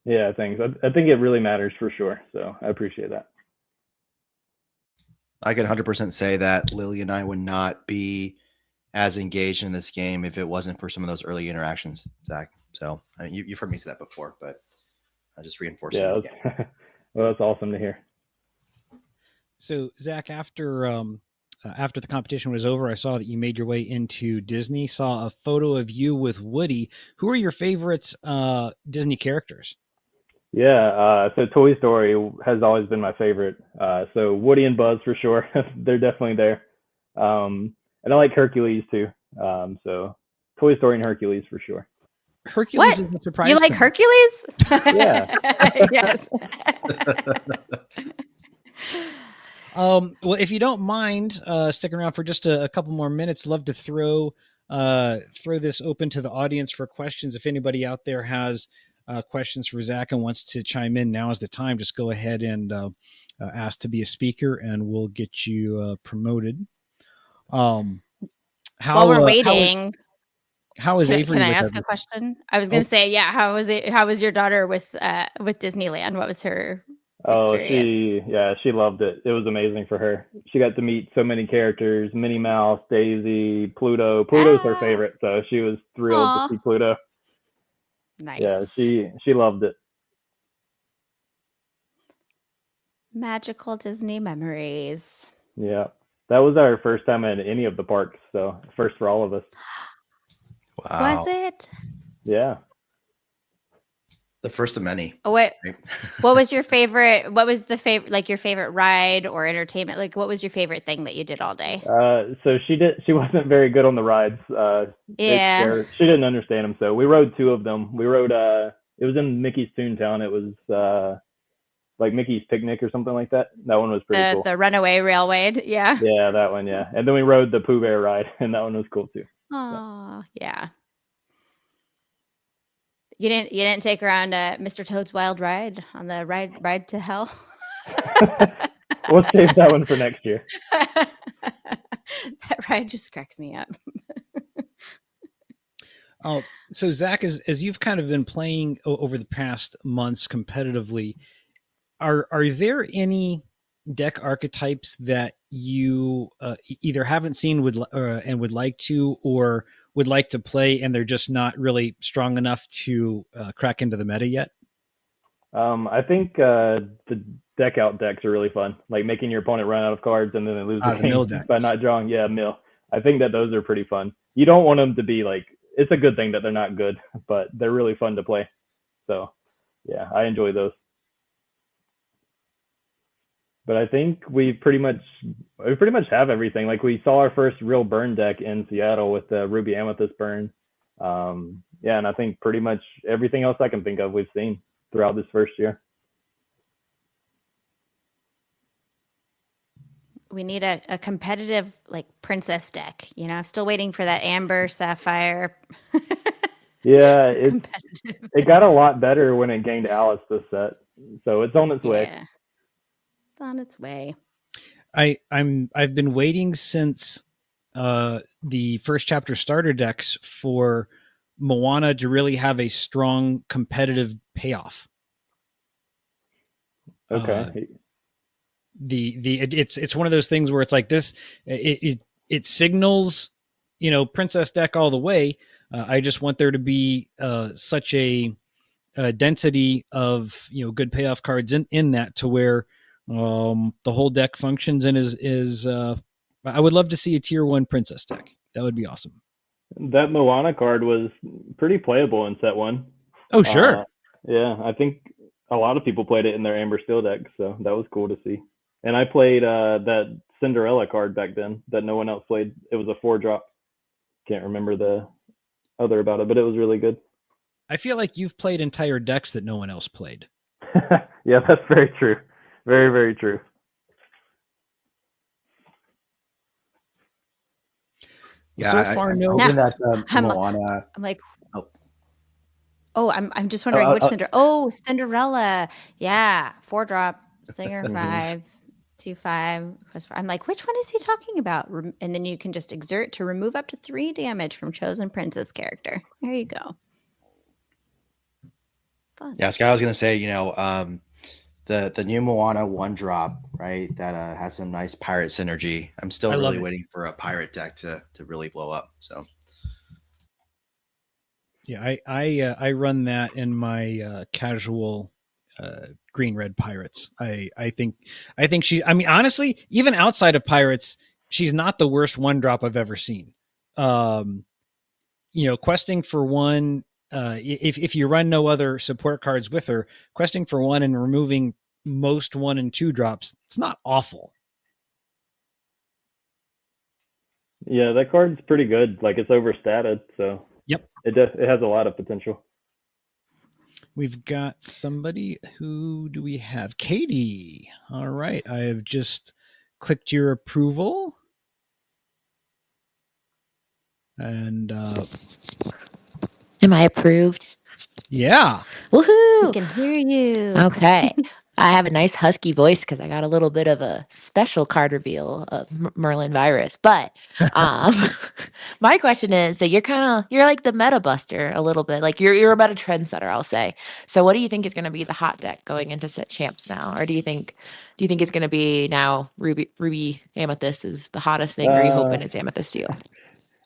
Speaker 4: Yeah, thanks. I think it really matters for sure. So I appreciate that.
Speaker 3: I can 100% say that Lily and I would not be as engaged in this game if it wasn't for some of those early interactions, Zach. So I mean, you've heard me say that before, but I just reinforce it again.
Speaker 4: Well, that's awesome to hear.
Speaker 1: So Zach, after the competition was over, I saw that you made your way into Disney. Saw a photo of you with Woody. Who are your favorite Disney characters?
Speaker 4: Yeah, so Toy Story has always been my favorite. So Woody and Buzz for sure. They're definitely there. And I like Hercules too. So Toy Story and Hercules for sure.
Speaker 1: Hercules is a surprise.
Speaker 2: You like Hercules?
Speaker 4: Yeah.
Speaker 2: Yes.
Speaker 1: Well, if you don't mind sticking around for just a couple more minutes, love to throw this open to the audience for questions. If anybody out there has questions for Zach and wants to chime in, now is the time. Just go ahead and ask to be a speaker, and we'll get you promoted. While
Speaker 2: we're waiting,
Speaker 1: how is Avery?
Speaker 2: Can I ask a question? I was going to say, yeah. How was it? How was your daughter with Disneyland? What was her experience?
Speaker 4: She loved it. It was amazing for her. She got to meet so many characters: Minnie Mouse, Daisy, Pluto. Pluto's her favorite, so she was thrilled to see Pluto.
Speaker 2: Nice.
Speaker 4: Yeah, she loved it.
Speaker 2: Magical Disney memories.
Speaker 4: Yeah, that was our first time at any of the parks, so first for all of us.
Speaker 3: Wow.
Speaker 2: Was it?
Speaker 4: Yeah.
Speaker 3: The first of many.
Speaker 2: What was your favorite? What was the favorite, like your favorite ride or entertainment? Like, what was your favorite thing that you did all day?
Speaker 4: So she wasn't very good on the rides.
Speaker 2: Yeah.
Speaker 4: She didn't understand them. So we rode two of them. We rode, it was in Mickey's Toontown. It was like Mickey's Picnic or something like that. That one was pretty cool.
Speaker 2: The Runaway Railway. Yeah.
Speaker 4: Yeah, that one. Yeah. And then we rode the Pooh Bear ride, and that one was cool too.
Speaker 2: Oh, yeah. You didn't take her on Mr. Toad's Wild Ride on the ride to hell?
Speaker 4: We'll save that one for next year.
Speaker 2: That ride just cracks me up.
Speaker 1: Oh, so Zach, as you've kind of been playing over the past months competitively, are there any deck archetypes that you either haven't seen and would like to, or would like to play, and they're just not really strong enough to crack into the meta yet?
Speaker 4: I think the deck out decks are really fun, like making your opponent run out of cards and then they lose the
Speaker 1: The mill
Speaker 4: game
Speaker 1: decks.
Speaker 4: by not drawing. Yeah, mill. I think that those are pretty fun. You don't want them to be like, it's a good thing that they're not good, but they're really fun to play. So yeah, I enjoy those. But I think we pretty much have everything. Like we saw our first real burn deck in Seattle with the Ruby Amethyst burn. Yeah, and I think pretty much everything else I can think of we've seen throughout this first year.
Speaker 2: We need a competitive like princess deck. You know, I'm still waiting for that Amber Sapphire.
Speaker 4: Yeah, it got a lot better when it gained Alice this set, so it's on its way.
Speaker 2: Yeah, it's on its way.
Speaker 1: I've been waiting since the first chapter starter decks for Moana to really have a strong competitive payoff.
Speaker 4: Okay.
Speaker 1: It's one of those things where it's like this. It signals, princess deck all the way. I just want there to be such a density of good payoff cards in that to where the whole deck functions and is. I would love to see a tier 1 princess deck. That would be awesome.
Speaker 4: That Moana card was pretty playable in set 1.
Speaker 1: Oh sure.
Speaker 4: Yeah, I think a lot of people played it in their Amber Steel deck, so that was cool to see. And I played that Cinderella card back then that no one else played. It was a 4-drop. Can't remember the other about it, but it was really good.
Speaker 1: I feel like you've played entire decks that no one else played.
Speaker 4: Yeah, that's very true. Very, very true.
Speaker 3: Yeah,
Speaker 1: so far, no.
Speaker 3: Hoping that Moana.
Speaker 2: I'm like, I'm just wondering which Cinderella. Oh, Cinderella. Yeah, 4-drop, Singer 5, 2/5. I'm like, which one is he talking about? And then you can just exert to remove up to 3 damage from chosen princess character. There you go. Fun.
Speaker 3: Yeah, Sky was gonna say, the new Moana 1-drop, right? That has some nice pirate synergy. I'm still really waiting for a pirate deck to really blow up. So
Speaker 1: yeah, I run that in my casual green red pirates. I think she. I mean, honestly, even outside of pirates, she's not the worst 1-drop I've ever seen. Questing for 1. If you run no other support cards with her, questing for 1 and removing most 1 and 2 drops, it's not awful.
Speaker 4: Yeah, that card's pretty good. Like it's overstated, so
Speaker 1: yep,
Speaker 4: it has a lot of potential.
Speaker 1: We've got somebody. Who do we have? Katie. All right, I have just clicked your approval, and
Speaker 5: am I approved?
Speaker 1: Yeah.
Speaker 5: Woohoo!
Speaker 2: We can hear you.
Speaker 5: Okay. I have a nice husky voice because I got a little bit of a special card reveal of Merlin Virus. But my question is, so you're like the meta buster a little bit. Like you're about a trendsetter, I'll say. So what do you think is going to be the hot deck going into set champs now? Or do you think it's going to be now Ruby Amethyst is the hottest thing, or are you hoping it's Amethyst Steel?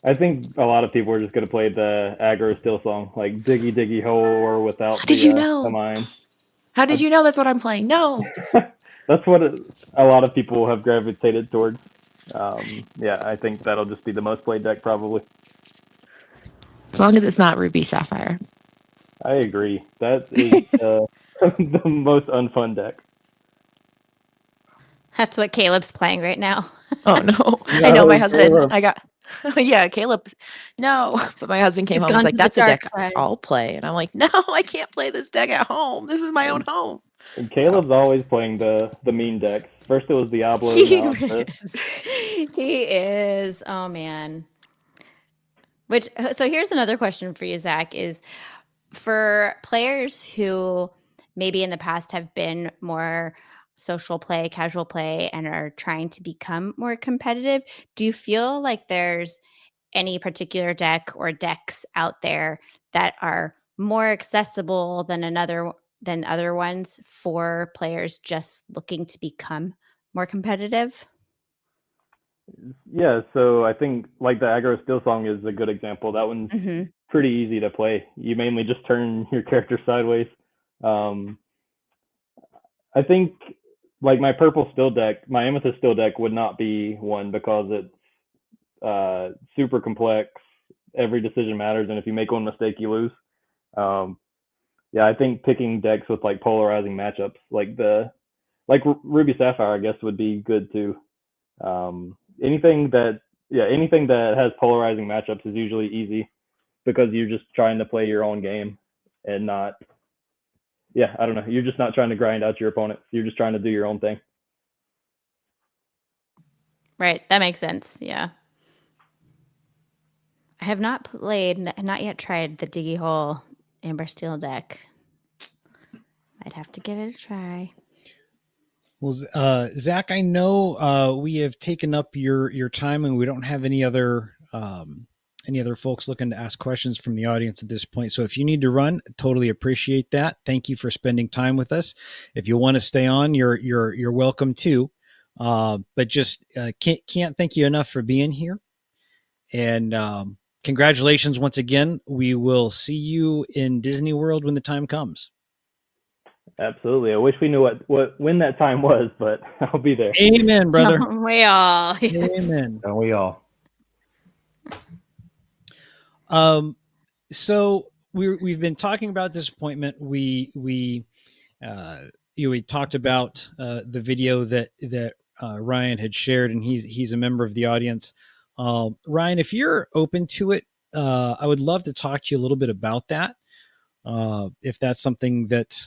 Speaker 4: I think a lot of people are just going to play the aggro Steel song, like Diggy Diggy Hole, or without the mine.
Speaker 5: How did you know that's what I'm playing? No.
Speaker 4: That's what a lot of people have gravitated towards. Yeah, I think that'll just be the most played deck probably.
Speaker 5: As long as it's not Ruby Sapphire.
Speaker 4: I agree. That is the most unfun deck.
Speaker 2: That's what Caleb's playing right now.
Speaker 5: Oh no. I know my husband. Yeah, Caleb. No, but my husband came home and was like, "That's a deck I'll play," and I'm like, "No, I can't play this deck at home. This is my own home."
Speaker 4: And Caleb's always playing the mean decks. First it was Diablo.
Speaker 2: He is. Oh man. So here's another question for you, Zach. Is for players who maybe in the past have been more social play, casual play, and are trying to become more competitive, do you feel like there's any particular deck or decks out there that are more accessible than other ones for players just looking to become more competitive?
Speaker 4: Yeah, so I think like the aggro steel song is a good example. That one's pretty easy to play. You mainly just turn your character sideways. I think like my purple steel deck, my amethyst steel deck would not be one because it's super complex. Every decision matters, and if you make one mistake, you lose. Yeah, I think picking decks with like polarizing matchups, like Ruby Sapphire, I guess would be good too. Anything that has polarizing matchups is usually easy because you're just trying to play your own game and not, I don't know, you're just not trying to grind out your opponents. You're just trying to do your own thing.
Speaker 2: Right, that makes sense. Yeah. I have not yet tried the Diggy Hole Amber Steel deck. I'd have to give it a try.
Speaker 1: Well, Zach, I know we have taken up your time, and we don't have any other folks looking to ask questions from the audience at this point. So if you need to run, totally appreciate that. Thank you for spending time with us. If you want to stay on, you're welcome too. But just can't thank you enough for being here. And congratulations once again. We will see you in Disney World when the time comes.
Speaker 4: Absolutely. I wish we knew when that time was, but I'll be there.
Speaker 1: Amen, brother.
Speaker 2: Don't we all? Yes.
Speaker 1: Amen.
Speaker 3: Don't we all?
Speaker 1: So we've been talking about disappointment. We talked about the video that Ryan had shared, and he's a member of the audience. Ryan, if you're open to it, I would love to talk to you a little bit about that. If that's something that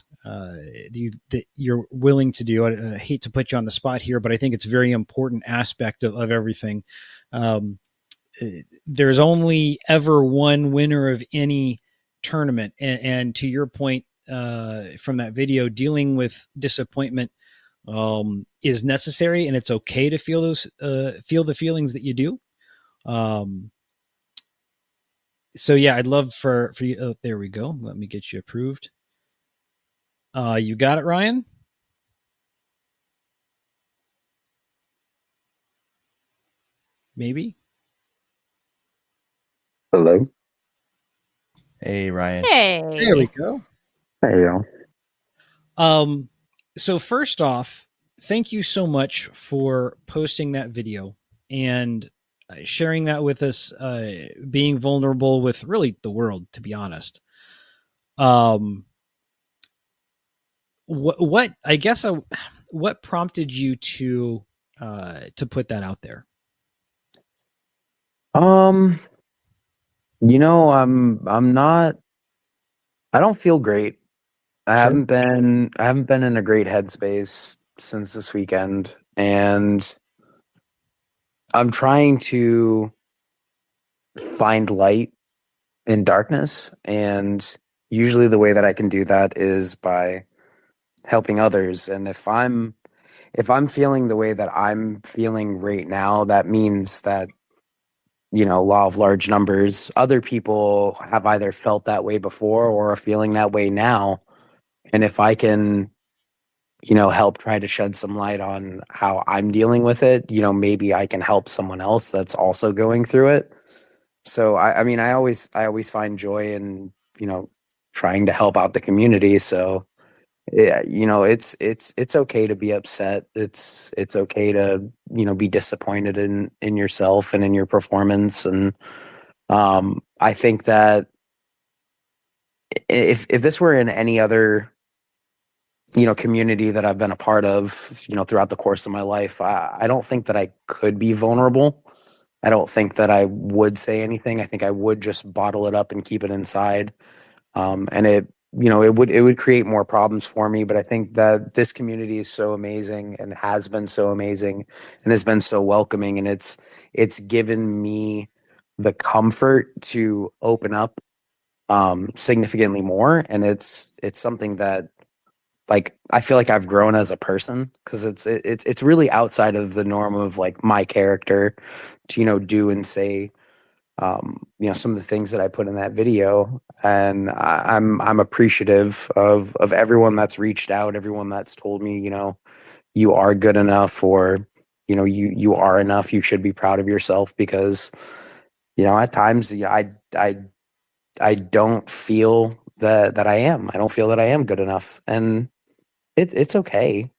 Speaker 1: you're willing to do. I hate to put you on the spot here, but I think it's a very important aspect of everything. There's only ever one winner of any tournament. And to your point from that video, dealing with disappointment is necessary, and it's okay to feel the feelings that you do. So yeah, I'd love for you. Oh, there we go. Let me get you approved. You got it, Ryan? Maybe.
Speaker 6: Hello.
Speaker 3: Hey, Ryan.
Speaker 2: Hey.
Speaker 1: There we go.
Speaker 6: Hey, y'all.
Speaker 1: So first off, thank you so much for posting that video and sharing that with us, being vulnerable with really the world, to be honest. What prompted you to put that out there?
Speaker 6: I'm not. I don't feel great. I haven't been in a great headspace since this weekend, and I'm trying to find light in darkness. And usually, the way that I can do that is by helping others. And if I'm feeling the way that I'm feeling right now, that means that, law of large numbers, other people have either felt that way before or are feeling that way now. And if I can, help try to shed some light on how I'm dealing with it, maybe I can help someone else that's also going through it. So I always find joy in, trying to help out the community. So yeah, it's okay to be upset. It's okay to, be disappointed in yourself and in your performance. And I think that if this were in any other, community that I've been a part of, throughout the course of my life, I don't think that I could be vulnerable. I don't think that I would say anything. I think I would just bottle it up and keep it inside. And it would create more problems for me. But I think that this community is so amazing and has been so amazing and has been so welcoming. And it's given me the comfort to open up significantly more. And it's something that, like, I feel like I've grown as a person, because it's really outside of the norm of like my character to, do and say, some of the things that I put in that video. And I'm appreciative of everyone that's reached out, everyone that's told me, you are good enough, or you are enough. You should be proud of yourself, because at times I don't feel that I am. I don't feel that I am good enough, and it's okay.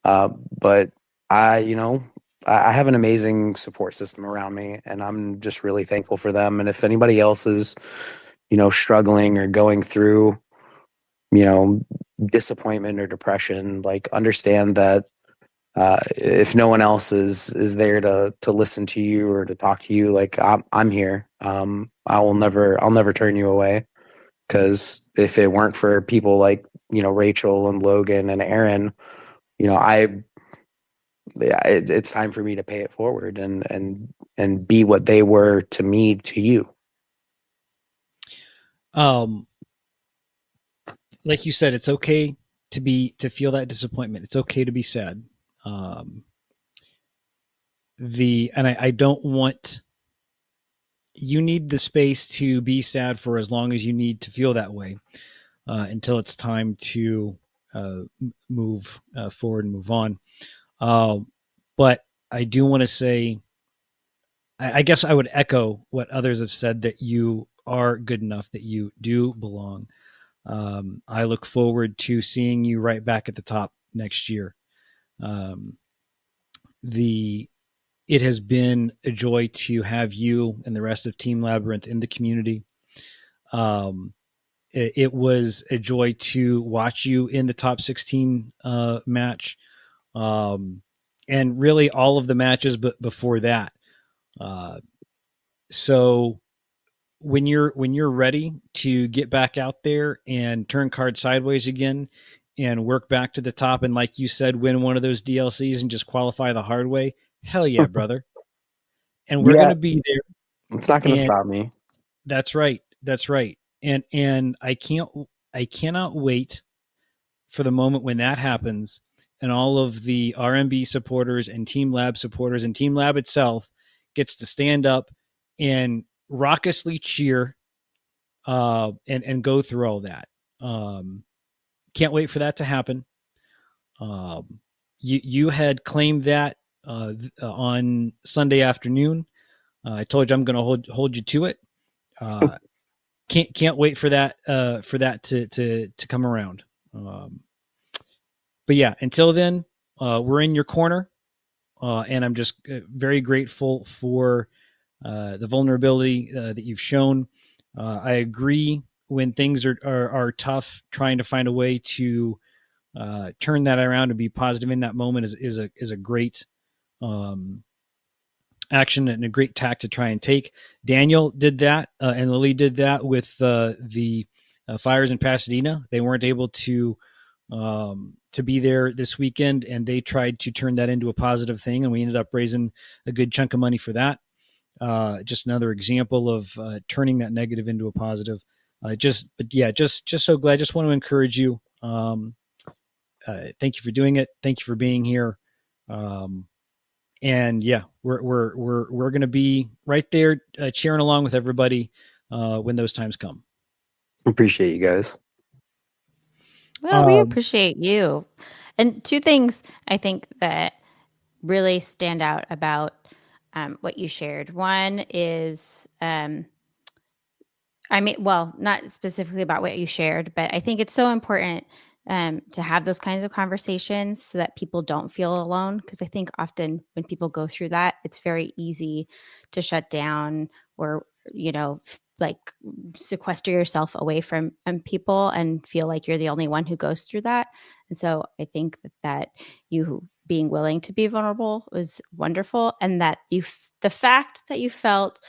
Speaker 6: But I you know I have an amazing support system around me, and I'm just really thankful for them. And if anybody else is struggling or going through disappointment or depression, like, understand that if no one else is there to listen to you or to talk to you, like, I'm here. I'll never turn you away, because if it weren't for people like Rachel and Logan and Aaron, it's time for me to pay it forward and be what they were to me, to you.
Speaker 1: Like you said, it's okay to feel that disappointment. It's okay to be sad. I don't want, you need the space to be sad for as long as you need to feel that way, until it's time to move forward and move on. But I do want to say, I guess I would echo what others have said, that you are good enough, that you do belong. I look forward to seeing you right back at the top next year. It has been a joy to have you and the rest of Team Labyrinth in the community. It was a joy to watch you in the top 16 match, and really all of the matches, but before that. So when you're ready to get back out there and turn cards sideways again and work back to the top, and like you said, win one of those DLCs and just qualify the hard way, hell yeah, brother. And we're going to be there.
Speaker 6: It's not going to stop me.
Speaker 1: That's right. And I cannot wait for the moment when that happens, and all of the RMB supporters and Team Lab supporters and Team Lab itself gets to stand up and raucously cheer, and go through all that. Can't wait for that to happen. You had claimed that on Sunday afternoon. I told you I'm going to hold you to it. Can't wait for that to come around. But yeah, until then, we're in your corner, and I'm just very grateful for the vulnerability that you've shown. I agree, when things are tough, trying to find a way to turn that around and be positive in that moment is a great action and a great tack to try and take. Daniel did that, and Lily did that with the fires in Pasadena. They weren't able to be there this weekend, and they tried to turn that into a positive thing, and we ended up raising a good chunk of money for that. Just another example of turning that negative into a positive. Just so glad. Just want to encourage you. Thank you for doing it. Thank you for being here. And yeah, we're going to be right there cheering along with everybody when those times come.
Speaker 6: Appreciate you guys.
Speaker 2: Well, we appreciate you. And two things I think that really stand out about what you shared. One is, not specifically about what you shared, but I think it's so important to have those kinds of conversations so that people don't feel alone. Because I think often when people go through that, it's very easy to shut down or, sequester yourself away from people and feel like you're the only one who goes through that. And so I think that you being willing to be vulnerable was wonderful. And that the fact that you felt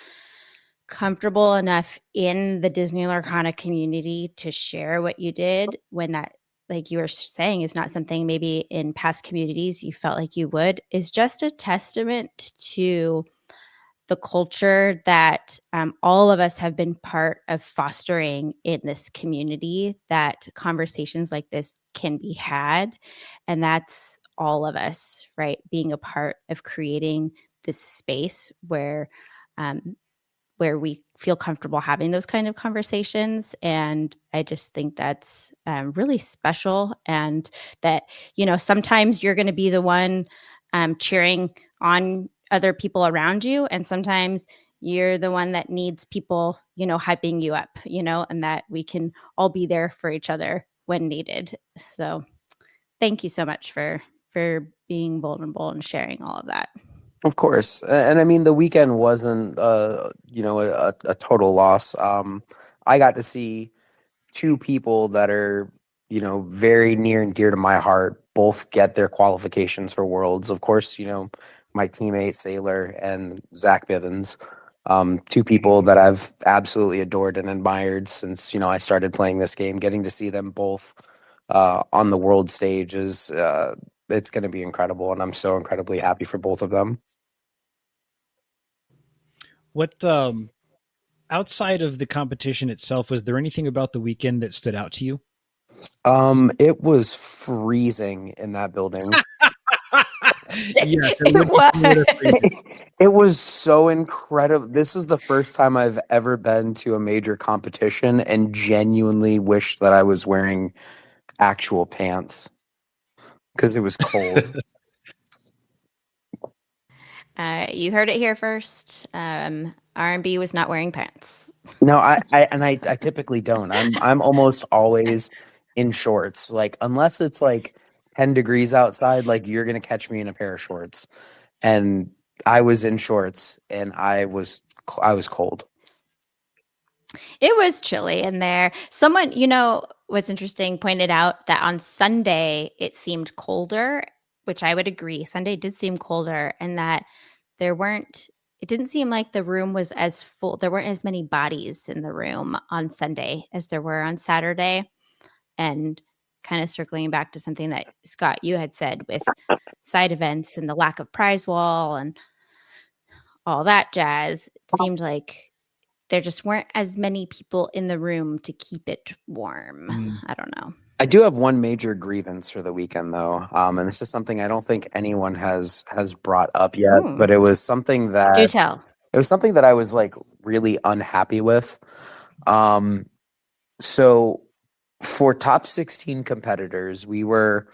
Speaker 2: comfortable enough in the Disney Lorcana community to share what you did, when that, like you were saying, is not something maybe in past communities you felt like you would, is just a testament to the culture that all of us have been part of fostering in this community, that conversations like this can be had. And that's all of us, right? Being a part of creating this space where where we feel comfortable having those kind of conversations. And I just think that's really special. And that, sometimes you're going to be the one cheering on other people around you. And sometimes you're the one that needs people, hyping you up, and that we can all be there for each other when needed. So thank you so much for being vulnerable and sharing all of that.
Speaker 6: Of course. And I mean, the weekend wasn't, a total loss. I got to see two people that are, very near and dear to my heart, both get their qualifications for Worlds. Of course, my teammate Sailor and Zach Bivens, two people that I've absolutely adored and admired since, I started playing this game. Getting to see them both on the world stage is, it's going to be incredible. And I'm so incredibly happy for both of them.
Speaker 1: What outside of the competition itself, was there anything about the weekend that stood out to you?
Speaker 6: It was freezing in that building.
Speaker 1: Yes,
Speaker 6: It was so incredible. This is the first time I've ever been to a major competition and genuinely wished that I was wearing actual pants because it was cold.
Speaker 2: You heard it here first. R&B was not wearing pants.
Speaker 6: No, I typically don't. I'm almost always in shorts. Like unless it's like 10 degrees outside, like you're gonna catch me in a pair of shorts. And I was in shorts and I was cold.
Speaker 2: It was chilly in there. Someone, what's interesting, pointed out that on Sunday it seemed colder, which I would agree. Sunday did seem colder, and that it didn't seem like the room was as full. There weren't as many bodies in the room on Sunday as there were on Saturday. And kind of circling back to something that Scott, you had said with side events and the lack of prize wall and all that jazz, it seemed like there just weren't as many people in the room to keep it warm. I don't know.
Speaker 6: I do have one major grievance for the weekend, though, and this is something I don't think anyone has brought up yet.
Speaker 2: Ooh.
Speaker 6: But it was something that
Speaker 2: Do tell.
Speaker 6: It was something that I was like really unhappy with. So for top 16 competitors, we were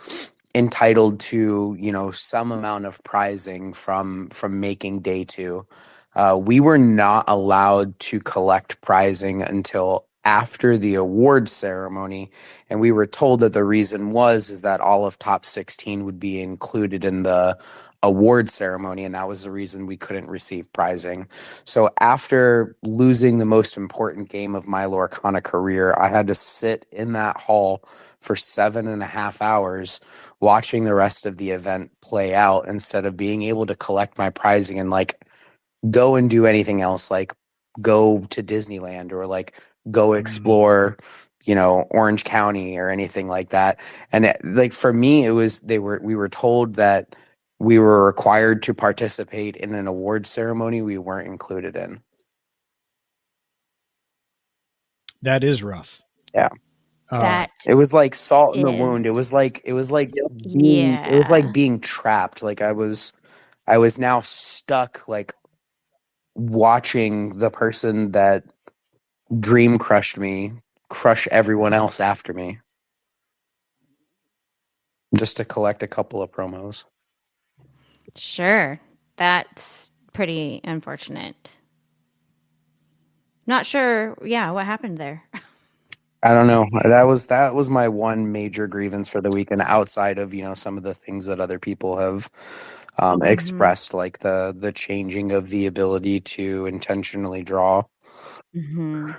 Speaker 6: entitled to, some amount of prizing from making day 2. We were not allowed to collect prizing until after the award ceremony, and we were told that the reason is that all of top 16 would be included in the award ceremony, and that was the reason we couldn't receive prizing. So after losing the most important game of my Lorcana career, I had to sit in that hall for 7.5 hours watching the rest of the event play out instead of being able to collect my prizing and like go and do anything else, like go to Disneyland or like go explore, Orange County or anything like that. And like for me, we were told that we were required to participate in an award ceremony we weren't included in.
Speaker 1: That is rough.
Speaker 6: Yeah. It was like salt in the wound. It was like being trapped. Like I was now stuck, like watching the person that dream crushed me crush everyone else after me just to collect a couple of promos.
Speaker 2: Sure. That's pretty unfortunate. Not sure. Yeah. What happened there?
Speaker 6: I don't know. That was my one major grievance for the weekend outside of, some of the things that other people have expressed, like the changing of the ability to intentionally draw.
Speaker 2: Mm-hmm.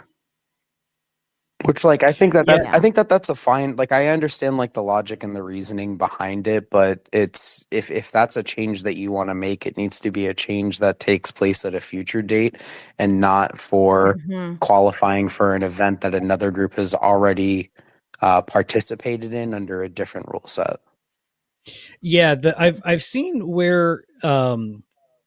Speaker 6: Which, like, I think that's a fine, like, I understand, like, the logic and the reasoning behind it, but it's, if that's a change that you want to make, it needs to be a change that takes place at a future date and not for qualifying for an event that another group has already participated in under a different rule set.
Speaker 1: Yeah, I've seen where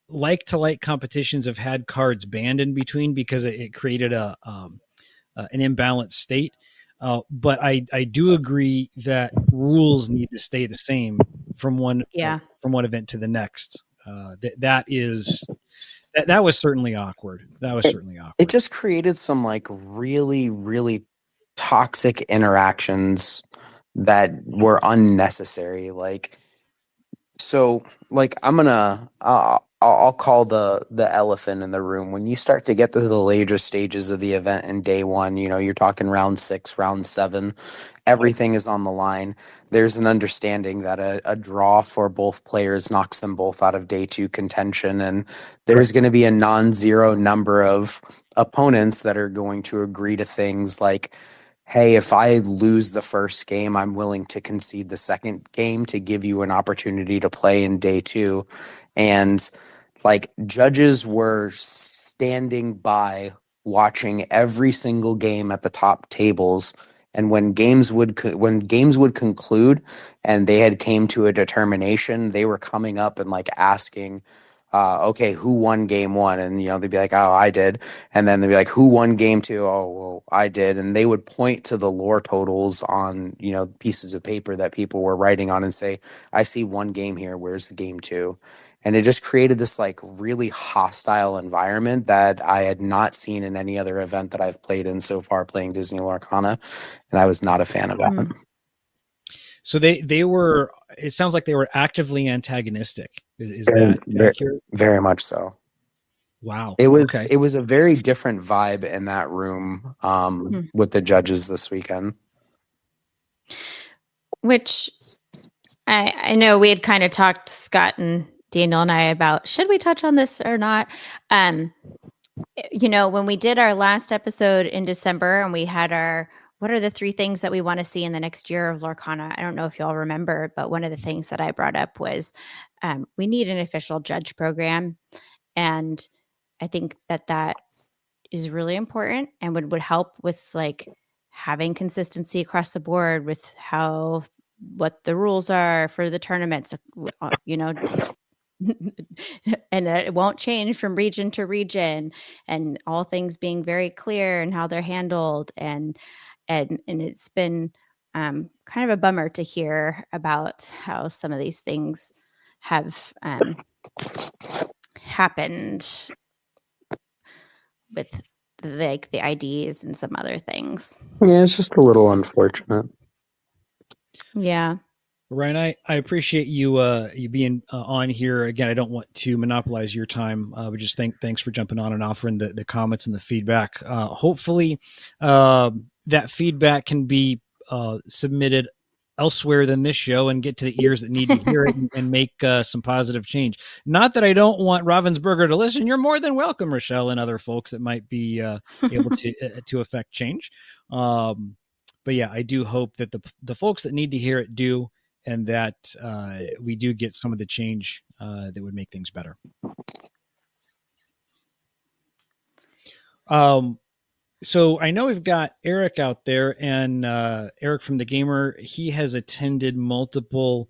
Speaker 1: like competitions have had cards banned in between because it created an imbalanced state. But I do agree that rules need to stay the same from one event to the next. That was certainly awkward.
Speaker 6: It just created some like really, really toxic interactions that were unnecessary. I'll call the elephant in the room. When you start to get to the later stages of the event in day one, you're talking round 6, round 7, everything is on the line. There's an understanding that a draw for both players knocks them both out of day 2 contention, and there's going to be a non-zero number of opponents that are going to agree to things like, hey, if I lose the first game, I'm willing to concede the second game to give you an opportunity to play in day 2. And judges were standing by watching every single game at the top tables. And when games would conclude and they had came to a determination, they were coming up and asking, okay, who won game 1? And, they'd be like, oh, I did. And then they'd be like, who won game 2? Oh, well, I did. And they would point to the lore totals on, pieces of paper that people were writing on and say, I see 1 game here. Where's the game 2? And it just created this really hostile environment that I had not seen in any other event that I've played in so far playing Disney Lorcana. And I was not a fan of that.
Speaker 2: Mm.
Speaker 1: So they were, it sounds like they were actively antagonistic. Is that accurate?
Speaker 6: Very much so.
Speaker 1: Wow.
Speaker 6: It was
Speaker 1: okay.
Speaker 6: It was a very different vibe in that room with the judges this weekend.
Speaker 2: Which I know we had kind of talked, Scott and Daniel and I, about should we touch on this or not. When we did our last episode in December and we had our what are the 3 things that we want to see in the next year of Lorcana? I don't know if y'all remember, but one of the things that I brought up was we need an official judge program. And I think that is really important and would help with having consistency across the board with what the rules are for the tournaments, and it won't change from region to region, and all things being very clear and how they're handled. And it's been kind of a bummer to hear about how some of these things have happened with the IDs and some other things.
Speaker 6: Yeah, it's just a little unfortunate.
Speaker 2: Yeah.
Speaker 1: Ryan, I appreciate you being on here again. I don't want to monopolize your time, but just thanks for jumping on and offering the comments and the feedback. Hopefully, that feedback can be submitted elsewhere than this show and get to the ears that need to hear it and make some positive change. Not that I don't want Ravensburger to listen. You're more than welcome, Rochelle, and other folks that might be able to affect change. But yeah, I do hope that the folks that need to hear it do, and that we do get some of the change that would make things better. So I know we've got Eric out there, and Eric from The Gamer, he has attended multiple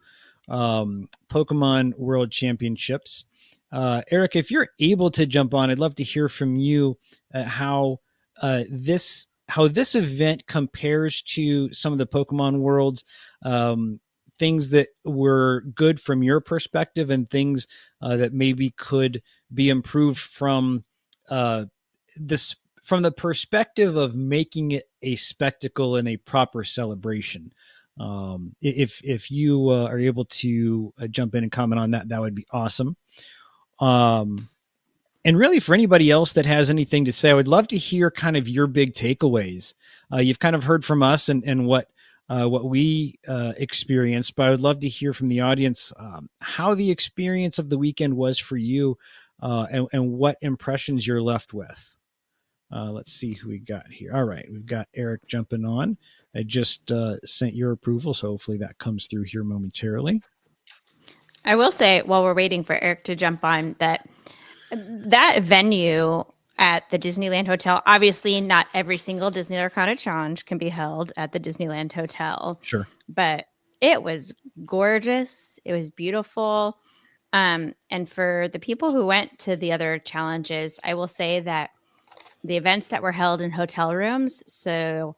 Speaker 1: Pokemon World Championships. Eric, if you're able to jump on, I'd love to hear from you how this event compares to some of the Pokemon Worlds, things that were good from your perspective and things that maybe could be improved from from the perspective of making it a spectacle and a proper celebration. If you are able to jump in and comment on that, that would be awesome. And really, for anybody else that has anything to say, I would love to hear kind of your big takeaways. You've kind of heard from us and what we experienced, but I would love to hear from the audience how the experience of the weekend was for you, and what impressions you're left with. Let's see who we got here. All right, we've got Eric jumping on. I just sent your approval, so hopefully that comes through here momentarily.
Speaker 2: I will say, while we're waiting for Eric to jump on, that venue at the Disneyland Hotel, obviously not every single Disney Lorcana Challenge can be held at the Disneyland Hotel.
Speaker 1: Sure.
Speaker 2: But it was gorgeous. It was beautiful. And for the people who went to the other challenges, I will say that the events that were held in hotel rooms, so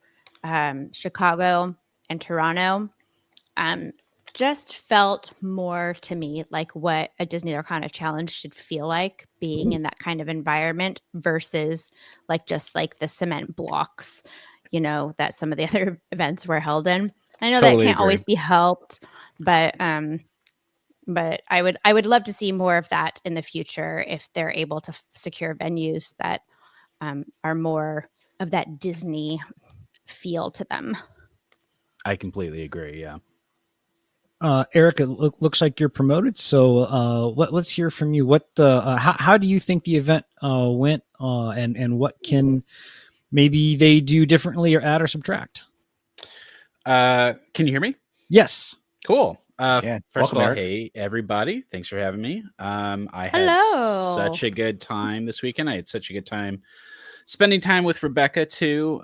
Speaker 2: Chicago and Toronto, just felt more to me like what a Disney Lorcana challenge should feel like, being in that kind of environment versus like just like the cement blocks, you know, that some of the other events were held in. I know
Speaker 7: Totally
Speaker 2: that can't
Speaker 7: agree.
Speaker 2: always be helped, but I would love to see more of that in the future if they're able to secure venues that are more of that Disney feel to them.
Speaker 7: I completely agree. Yeah.
Speaker 1: Eric, it looks like you're promoted. So let's hear from you. What how do you think the event went, and what can maybe they do differently or add or subtract?
Speaker 7: Can you hear me?
Speaker 1: Yes.
Speaker 7: Cool.
Speaker 3: Yeah.
Speaker 7: First
Speaker 3: Welcome,
Speaker 7: of all,
Speaker 3: Eric.
Speaker 7: hey everybody, thanks for having me. I had
Speaker 2: Hello.
Speaker 7: such a good time this weekend. I had such a good time spending time with Rebecca too,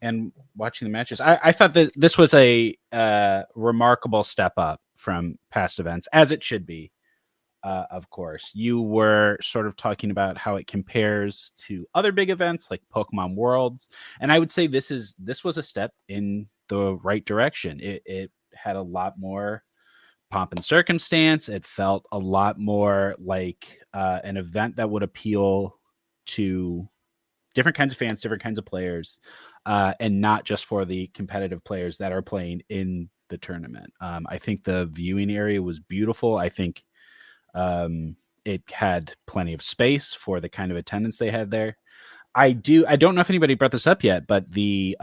Speaker 7: and watching the matches. I thought that this was a remarkable step up from past events, as it should be. Of course, you were sort of talking about how it compares to other big events like Pokemon Worlds, and I would say this was a step in the right direction. It had a lot more pomp and circumstance. It felt a lot more like an event that would appeal to different kinds of fans, different kinds of players, and not just for the competitive players that are playing in the tournament. I think the viewing area was beautiful. I think it had plenty of space for the kind of attendance they had there. I don't know if anybody brought this up yet, but the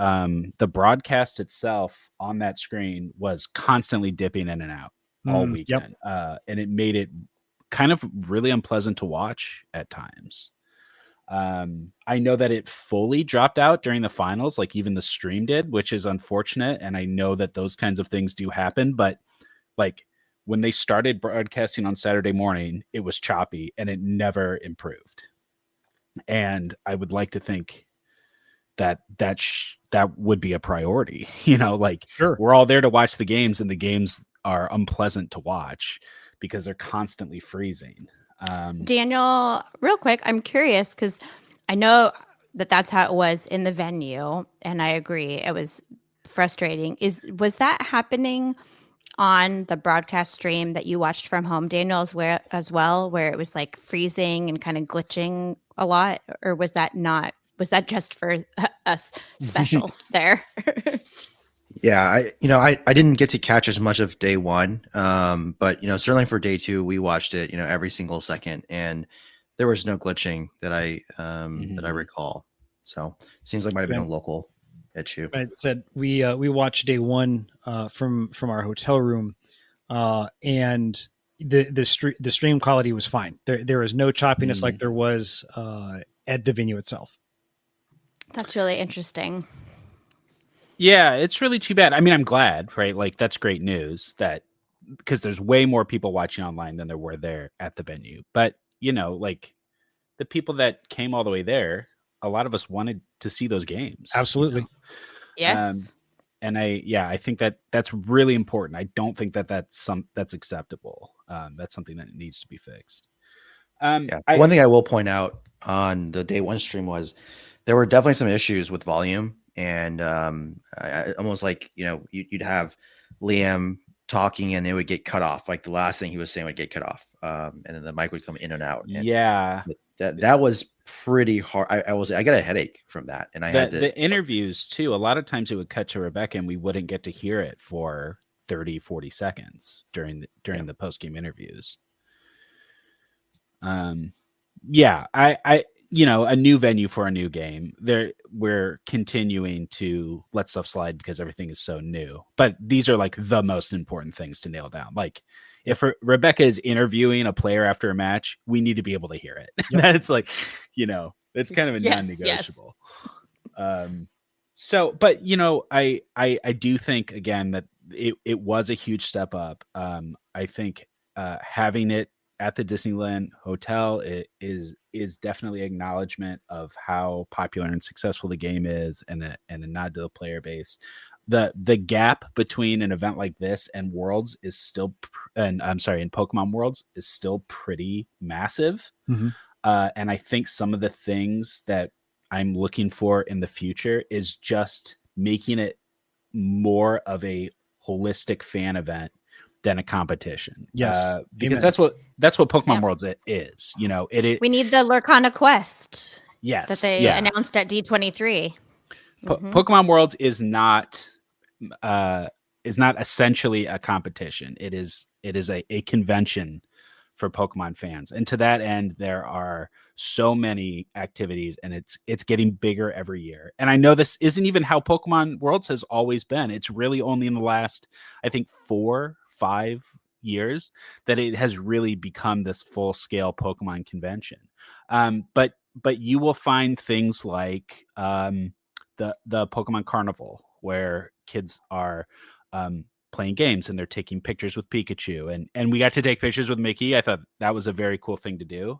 Speaker 7: broadcast itself on that screen was constantly dipping in and out all weekend. And it made it kind of really unpleasant to watch at times. I know that it fully dropped out during the finals, like even the stream did, which is unfortunate. And I know that those kinds of things do happen, but like when they started broadcasting on Saturday morning, it was choppy and it never improved. And I would like to think that that would be a priority, you know, like
Speaker 1: Sure.
Speaker 7: We're all there to watch the games, and the games are unpleasant to watch because they're constantly freezing.
Speaker 2: Daniel, real quick, I'm curious because I know that that's how it was in the venue, and I agree it was frustrating. Was that happening on the broadcast stream that you watched from home, Daniel, as well, where it was like freezing and kind of glitching a lot, or was that not? Was that just for us special there?
Speaker 3: Yeah, I didn't get to catch as much of day one, but certainly for day two, we watched it, every single second, and there was no glitching that I recall. So seems like might have been a local issue.
Speaker 1: I said we watched day one from our hotel room, and the stream quality was fine. There was no choppiness like there was at the venue itself.
Speaker 2: That's really interesting.
Speaker 7: Yeah, it's really too bad. I mean, I'm glad, right? Like that's great news that because there's way more people watching online than there were there at the venue. But like the people that came all the way there, a lot of us wanted to see those games.
Speaker 1: Absolutely.
Speaker 2: Yes.
Speaker 7: And I think that that's really important. I don't think that that's acceptable. That's something that needs to be fixed.
Speaker 3: One thing I will point out on the day one stream was there were definitely some issues with volume, and I almost like you'd have Liam talking and it would get cut off. Like the last thing he was saying would get cut off, and then the mic would come in and out. And that was pretty hard. I got a headache from that, and the
Speaker 7: interviews too. A lot of times it would cut to Rebecca, and we wouldn't get to hear it for 30-40 seconds during the post-game interviews. I a new venue for a new game. We're continuing to let stuff slide because everything is so new. But these are like the most important things to nail down. Like if Rebecca is interviewing a player after a match, we need to be able to hear it. Yep. That's like, it's kind of a non-negotiable. Yes. So, but I do think again that it was a huge step up. I think having it at the Disneyland Hotel is definitely acknowledgement of how popular and successful the game is, and a nod to the player base. The gap between an event like this and Worlds is still, and Pokemon Worlds is still pretty massive. Mm-hmm. And I think some of the things that I'm looking for in the future is just making it more of a holistic fan event than a competition.
Speaker 1: Yes.
Speaker 7: Because
Speaker 1: Amen.
Speaker 7: that's what Pokemon
Speaker 2: Yeah.
Speaker 7: Worlds is. You know, it
Speaker 2: We need the Lorcana quest
Speaker 7: yes,
Speaker 2: that they announced at D23.
Speaker 7: Pokemon Worlds is not essentially a competition. It is a convention for Pokemon fans. And to that end, there are so many activities, and it's getting bigger every year. And I know this isn't even how Pokemon Worlds has always been. It's really only in the last, I think, 4-5 years that it has really become this full-scale Pokemon convention. But you will find things like the Pokemon Carnival, where kids are playing games and they're taking pictures with Pikachu, and we got to take pictures with Mickey. I thought that was a very cool thing to do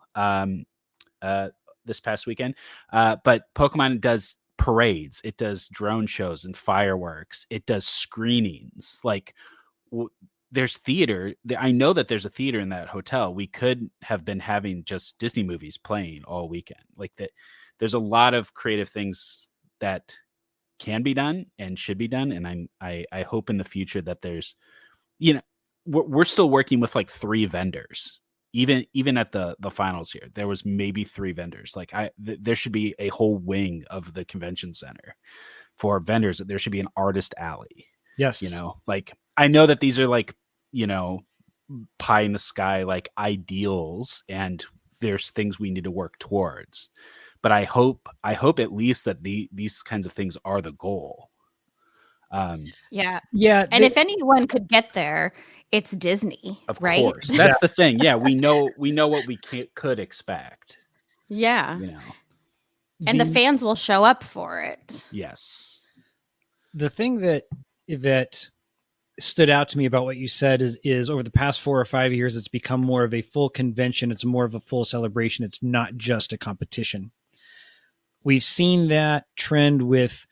Speaker 7: this past weekend. But Pokemon does parades, it does drone shows and fireworks, it does screenings. Like there's theater. I know that there's a theater in that hotel. We could have been having just Disney movies playing all weekend. Like that, there's a lot of creative things that can be done and should be done. And I hope in the future that there's, you know, we're still working with like 3 vendors, even at the finals here, there was maybe 3 vendors. Like there should be a whole wing of the convention center for vendors. There should be an artist alley.
Speaker 1: Yes.
Speaker 7: You know, like I know that these are like, you know, pie in the sky, like ideals, and there's things we need to work towards. But I hope at least that these kinds of things are the goal.
Speaker 2: Yeah.
Speaker 1: And
Speaker 2: if anyone could get there, it's Disney,
Speaker 7: of
Speaker 2: right?
Speaker 7: course. That's the thing. Yeah, we know what we could expect.
Speaker 2: Yeah.
Speaker 7: You know.
Speaker 2: And the fans will show up for it.
Speaker 7: Yes.
Speaker 1: The thing that stood out to me about what you said is over the past 4 or 5 years, it's become more of a full convention. It's more of a full celebration. It's not just a competition. We've seen that trend with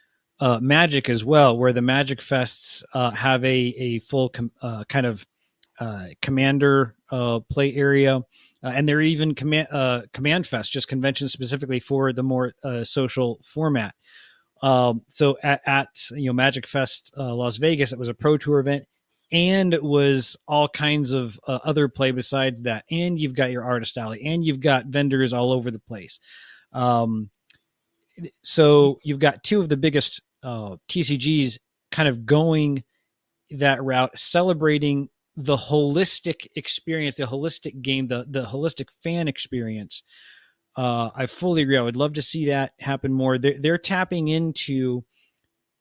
Speaker 1: Magic as well, where the Magic Fests have a full kind of commander play area, and they're even command fest, just conventions specifically for the more social format. So at Magic Fest Las Vegas, it was a Pro Tour event, and it was all kinds of other play besides that. And you've got your artist alley, and you've got vendors all over the place. So you've got 2 of the biggest TCGs kind of going that route, celebrating the holistic experience, the holistic game, the holistic fan experience. I fully agree. I would love to see that happen more. They're tapping into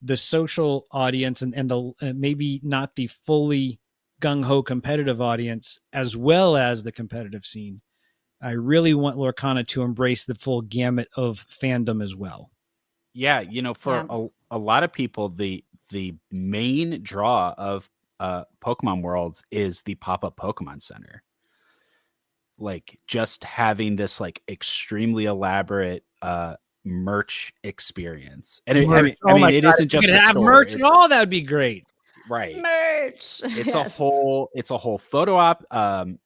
Speaker 1: the social audience and the maybe not the fully gung-ho competitive audience, as well as the competitive scene. I really want Lorcana to embrace the full gamut of fandom as well.
Speaker 7: Yeah, you know, for a lot of people, the main draw of Pokemon Worlds is the pop-up Pokemon Center. Like just having this like extremely elaborate merch experience, and I mean, it isn't just
Speaker 1: to have merch and all. That would be great.
Speaker 7: Right,
Speaker 2: merch.
Speaker 7: It's a whole photo op.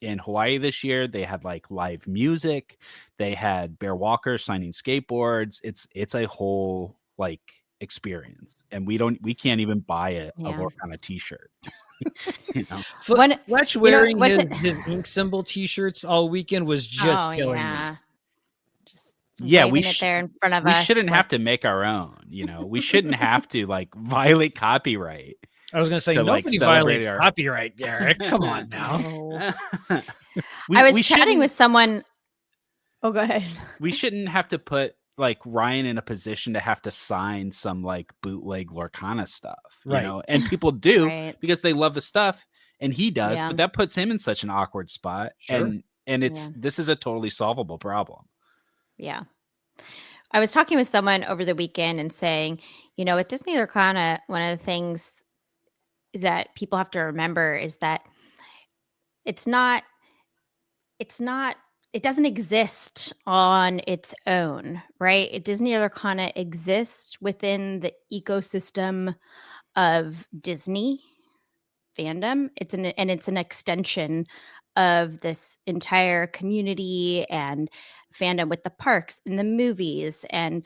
Speaker 7: In Hawaii this year, they had like live music. They had Bear Walker signing skateboards. It's a whole like experience, and we can't even buy a Lorcana t-shirt. You know,
Speaker 1: Fletch wearing his ink symbol t-shirts all weekend was just killing me.
Speaker 2: We it there in front of
Speaker 7: we
Speaker 2: us.
Speaker 7: Shouldn't have to make our own. You know, we shouldn't have to like violate copyright.
Speaker 1: I was going to say nobody violates copyright, Garrett. Come on now.
Speaker 2: I was chatting with someone. Oh, go ahead.
Speaker 7: We shouldn't have to put like Ryan in a position to have to sign some like bootleg Lorcana stuff,
Speaker 1: right?
Speaker 7: You know, and people do because they love the stuff, and he does, but that puts him in such an awkward spot. Sure. And this is a totally solvable problem.
Speaker 2: Yeah. I was talking with someone over the weekend and saying, you know, at Disney Lorcana, one of the things that people have to remember is that it doesn't exist on its own, right? Disney Lorcana exists within the ecosystem of Disney fandom. It's an extension of this entire community and fandom with the parks and the movies and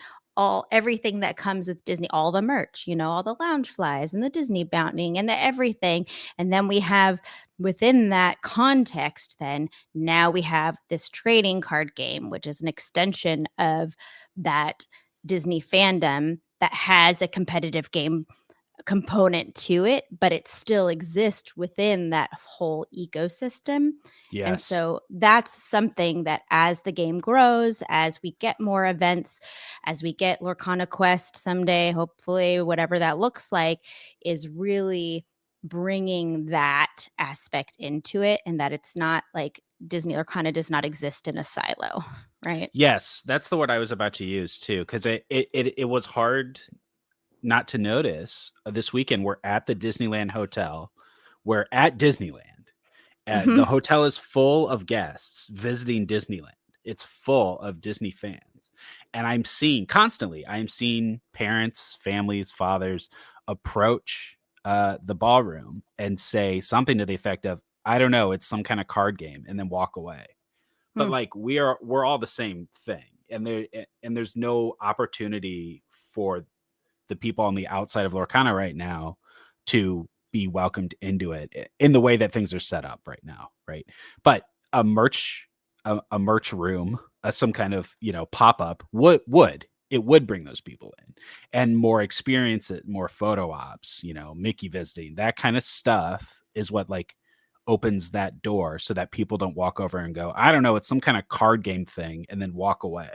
Speaker 2: everything that comes with Disney, all the merch, you know, all the lounge flies and the Disney bounting and the everything. And then we have within that context, then now we have this trading card game, which is an extension of that Disney fandom that has a competitive game component to it, but it still exists within that whole ecosystem.
Speaker 7: Yes.
Speaker 2: And so that's something that as the game grows, as we get more events, as we get Lorcana Quest someday, hopefully, whatever that looks like, is really bringing that aspect into it, and that it's not like Disney Lorcana does not exist in a silo, right?
Speaker 7: Yes, that's the word I was about to use too, because it was hard not to notice. This weekend we're at the Disneyland Hotel. We're at Disneyland. The hotel is full of guests visiting Disneyland. It's full of Disney fans. And I'm seeing parents, families, fathers approach the ballroom and say something to the effect of, I don't know, it's some kind of card game, and then walk away. But like we're all the same thing. And there's no opportunity for the people on the outside of Lorcana right now to be welcomed into it in the way that things are set up right now, right? But a merch room, some kind of pop-up would bring those people in, and more experience it, more photo ops, Mickey visiting, that kind of stuff is what like opens that door so that people don't walk over and go, I don't know, it's some kind of card game thing, and then walk away.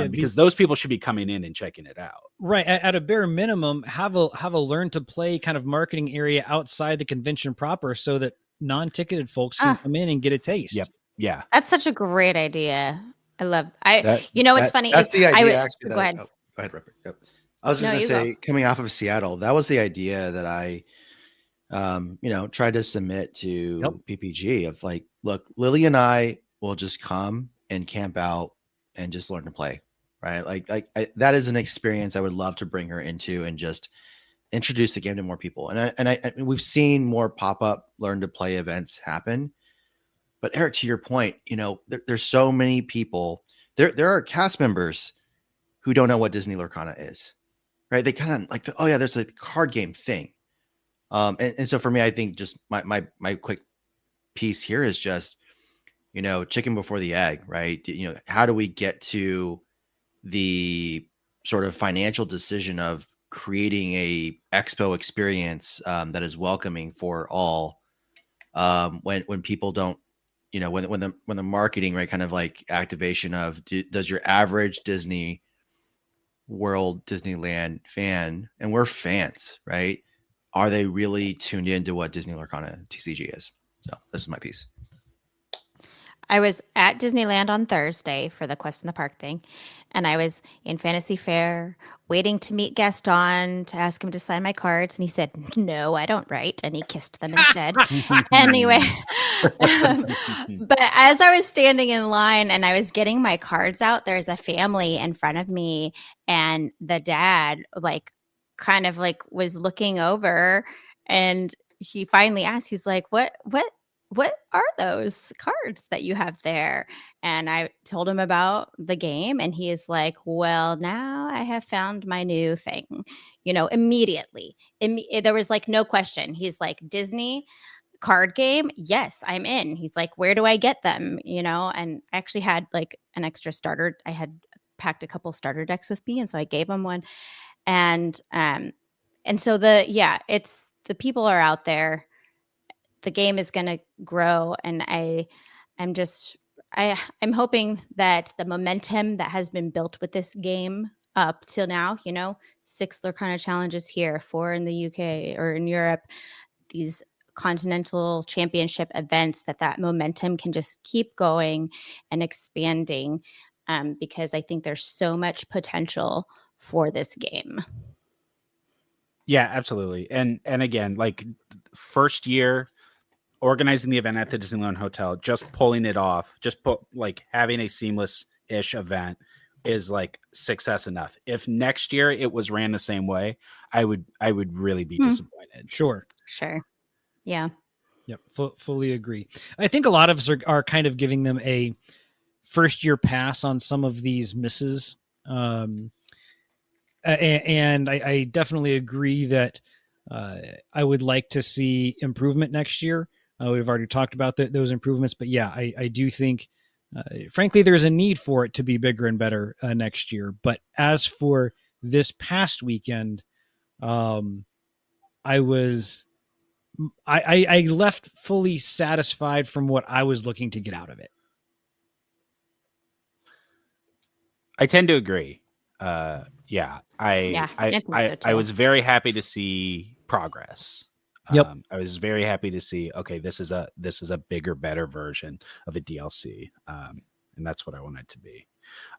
Speaker 7: Because those people should be coming in and checking it out.
Speaker 1: Right. At a bare minimum, have a learn to play kind of marketing area outside the convention proper, so that non-ticketed folks can come in and get a taste.
Speaker 7: Yep. Yeah.
Speaker 2: That's such a great idea. I love what's funny
Speaker 3: that's
Speaker 2: is
Speaker 3: the idea actually.
Speaker 2: Go ahead.
Speaker 3: Go ahead, Rupert. Yep. I was just going to say, coming off of Seattle, that was the idea that I tried to submit to PPG of like, look, Lily and I will just come and camp out and just learn to play, right? Like that is an experience I would love to bring her into and just introduce the game to more people. And we've seen more pop-up learn to play events happen. But Eric, to your point, there's so many people. There are cast members who don't know what Disney Lorcana is, right? They kind of like, oh yeah, there's a card game thing. And so for me, I think just my quick piece here is just, chicken before the egg, right? How do we get to the sort of financial decision of creating a expo experience that is welcoming for all, when people don't, when the marketing, right, kind of like activation of does your average Disney World, Disneyland fan, and we're fans, right? Are they really tuned into what Disney Lorcana TCG is? So this is my piece.
Speaker 2: I was at Disneyland on Thursday for the Quest in the Park thing, and I was in Fantasy Fair waiting to meet Gaston to ask him to sign my cards, and he said, "No, I don't write," and he kissed them instead. Anyway, but as I was standing in line and I was getting my cards out, there's a family in front of me, and the dad kind of was looking over, and he finally asked, he's like, what are those cards that you have there? And I told him about the game, and he is like, well, now I have found my new thing, immediately. There was no question. He's like, Disney card game? Yes, I'm in. He's like, where do I get them? And I actually had an extra starter. I had packed a couple starter decks with me, and so I gave him one. And so it's the people are out there. The game is going to grow, and I'm hoping that the momentum that has been built with this game up till now, 6 Lorcana challenges here, 4 in the UK or in Europe, these Continental Championship events, that momentum can just keep going and expanding, because I think there's so much potential for this game.
Speaker 7: Yeah, absolutely. And again, first year organizing the event at the Disneyland Hotel, just pulling it off, having a seamless-ish event is success enough. If next year it was ran the same way, I would really be disappointed.
Speaker 1: Sure.
Speaker 2: Yeah.
Speaker 1: Yep. Fully agree. I think a lot of us are kind of giving them a first year pass on some of these misses. And I definitely agree that I would like to see improvement next year. We've already talked about those improvements, but yeah, I do think, frankly, there's a need for it to be bigger and better next year. But as for this past weekend, I left fully satisfied from what I was looking to get out of it.
Speaker 7: I tend to agree. Yeah,
Speaker 2: Yeah, I think so
Speaker 7: I
Speaker 2: too.
Speaker 7: was very happy to see progress.
Speaker 1: Yep.
Speaker 7: I was very happy to see, okay, this is a bigger, better version of a DLC. And that's what I want it to be.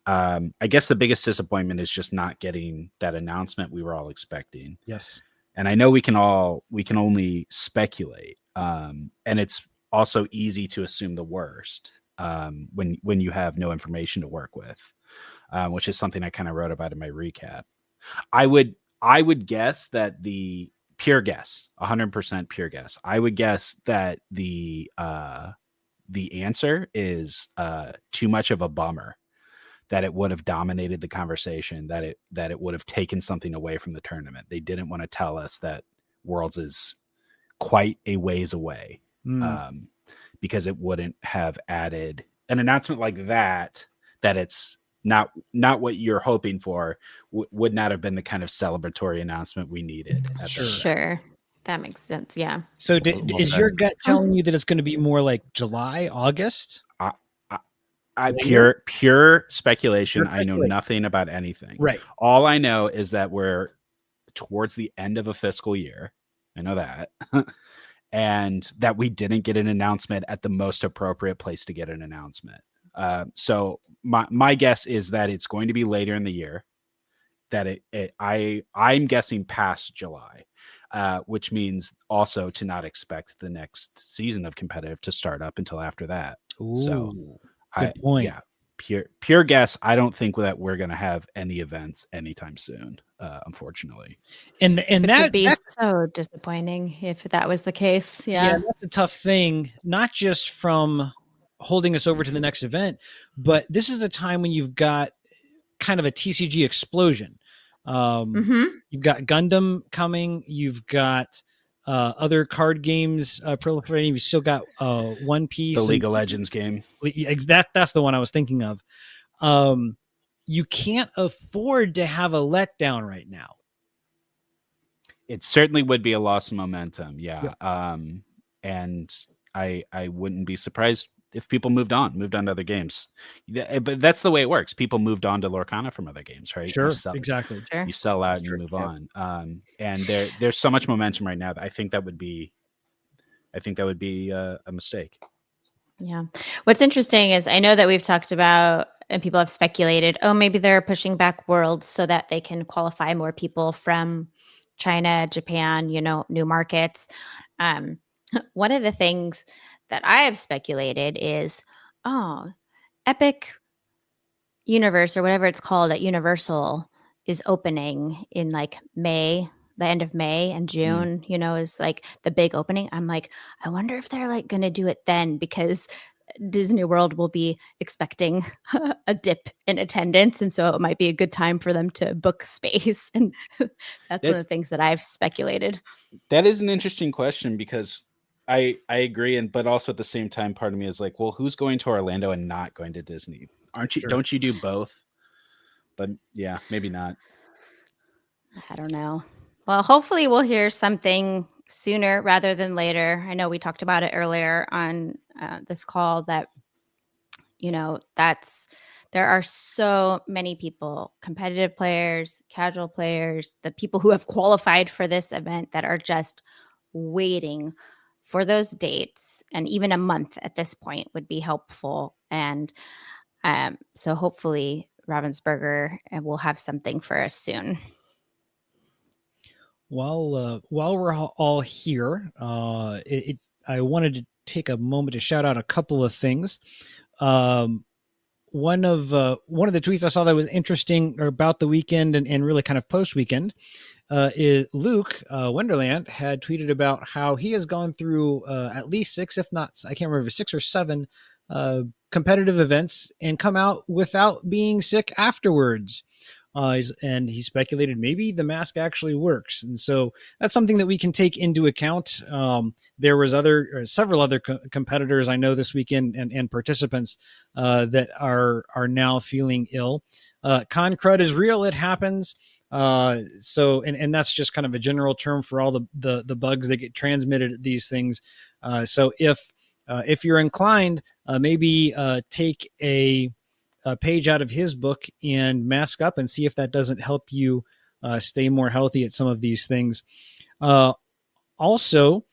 Speaker 7: I guess the biggest disappointment is just not getting that announcement we were all expecting.
Speaker 1: Yes.
Speaker 7: And I know we can only speculate. And it's also easy to assume the worst when you have no information to work with, which is something I kind of wrote about in my recap. I would guess that the pure guess, 100% pure guess, I would guess that the answer is too much of a bummer, that it would have dominated the conversation, that it would have taken something away from the tournament. They didn't want to tell us that Worlds is quite a ways away, because it wouldn't have added an announcement like that it's not what you're hoping for, would not have been the kind of celebratory announcement we needed.
Speaker 2: Sure. That makes sense. Yeah.
Speaker 1: So is your gut telling you that it's going to be more like July, August?
Speaker 7: Pure speculation. I know nothing about anything.
Speaker 1: Right.
Speaker 7: All I know is that we're towards the end of a fiscal year. I know that. And that we didn't get an announcement at the most appropriate place to get an announcement. So my guess is that it's going to be later in the year, that I'm guessing past July, which means also to not expect the next season of competitive to start up until after that.
Speaker 1: Ooh,
Speaker 7: so
Speaker 1: good point.
Speaker 7: Yeah, pure guess. I don't think that we're going to have any events anytime soon, unfortunately.
Speaker 1: And that
Speaker 2: would be so disappointing if that was the case. Yeah,
Speaker 1: that's a tough thing, not just from holding us over to the next event, but this is a time when you've got kind of a TCG explosion. You've got Gundam coming, you've got other card games proliferating. You've still got One Piece,
Speaker 7: the League of Legends game.
Speaker 1: That's the one I was thinking of. You can't afford to have a letdown right now.
Speaker 7: It certainly would be a loss of momentum. Yeah. And I wouldn't be surprised if people moved on to other games. But that's the way it works. People moved on to Lorcana from other games, right?
Speaker 1: Sure, exactly.
Speaker 7: You sell out and you move on. And there's so much momentum right now that I think that would be a mistake.
Speaker 2: Yeah. What's interesting is I know that we've talked about, and people have speculated, maybe they're pushing back Worlds so that they can qualify more people from China, Japan, new markets. One of the things that I have speculated is, Epic Universe or whatever it's called at Universal is opening in like May, the end of May, and June, is like the big opening. I'm like, I wonder if they're like going to do it then, because Disney World will be expecting a dip in attendance. And so it might be a good time for them to book space. And that's one of the things that I've speculated.
Speaker 7: That is an interesting question, because I agree. But also at the same time, part of me is like, well, who's going to Orlando and not going to Disney? Aren't you? Sure. Don't you do both? But yeah, maybe not.
Speaker 2: I don't know. Well, hopefully we'll hear something sooner rather than later. I know we talked about it earlier on this call that, there are so many people, competitive players, casual players, the people who have qualified for this event that are just waiting for those dates, and even a month at this point would be helpful. And so hopefully Ravensburger will have something for us soon.
Speaker 1: While we're all here, I wanted to take a moment to shout out a couple of things. One of the tweets I saw that was interesting about the weekend and really kind of post weekend is Luke Wonderland had tweeted about how he has gone through at least 6, if not, I can't remember, 6 or 7 competitive events and come out without being sick afterwards. and he speculated maybe the mask actually works. And so that's something that we can take into account. There was several other competitors I know this weekend and participants that are now feeling ill. Con crud is real. It happens. And that's just kind of a general term for all the bugs that get transmitted at these things. So if you're inclined, maybe take a page out of his book and mask up and see if that doesn't help you stay more healthy at some of these things. Also,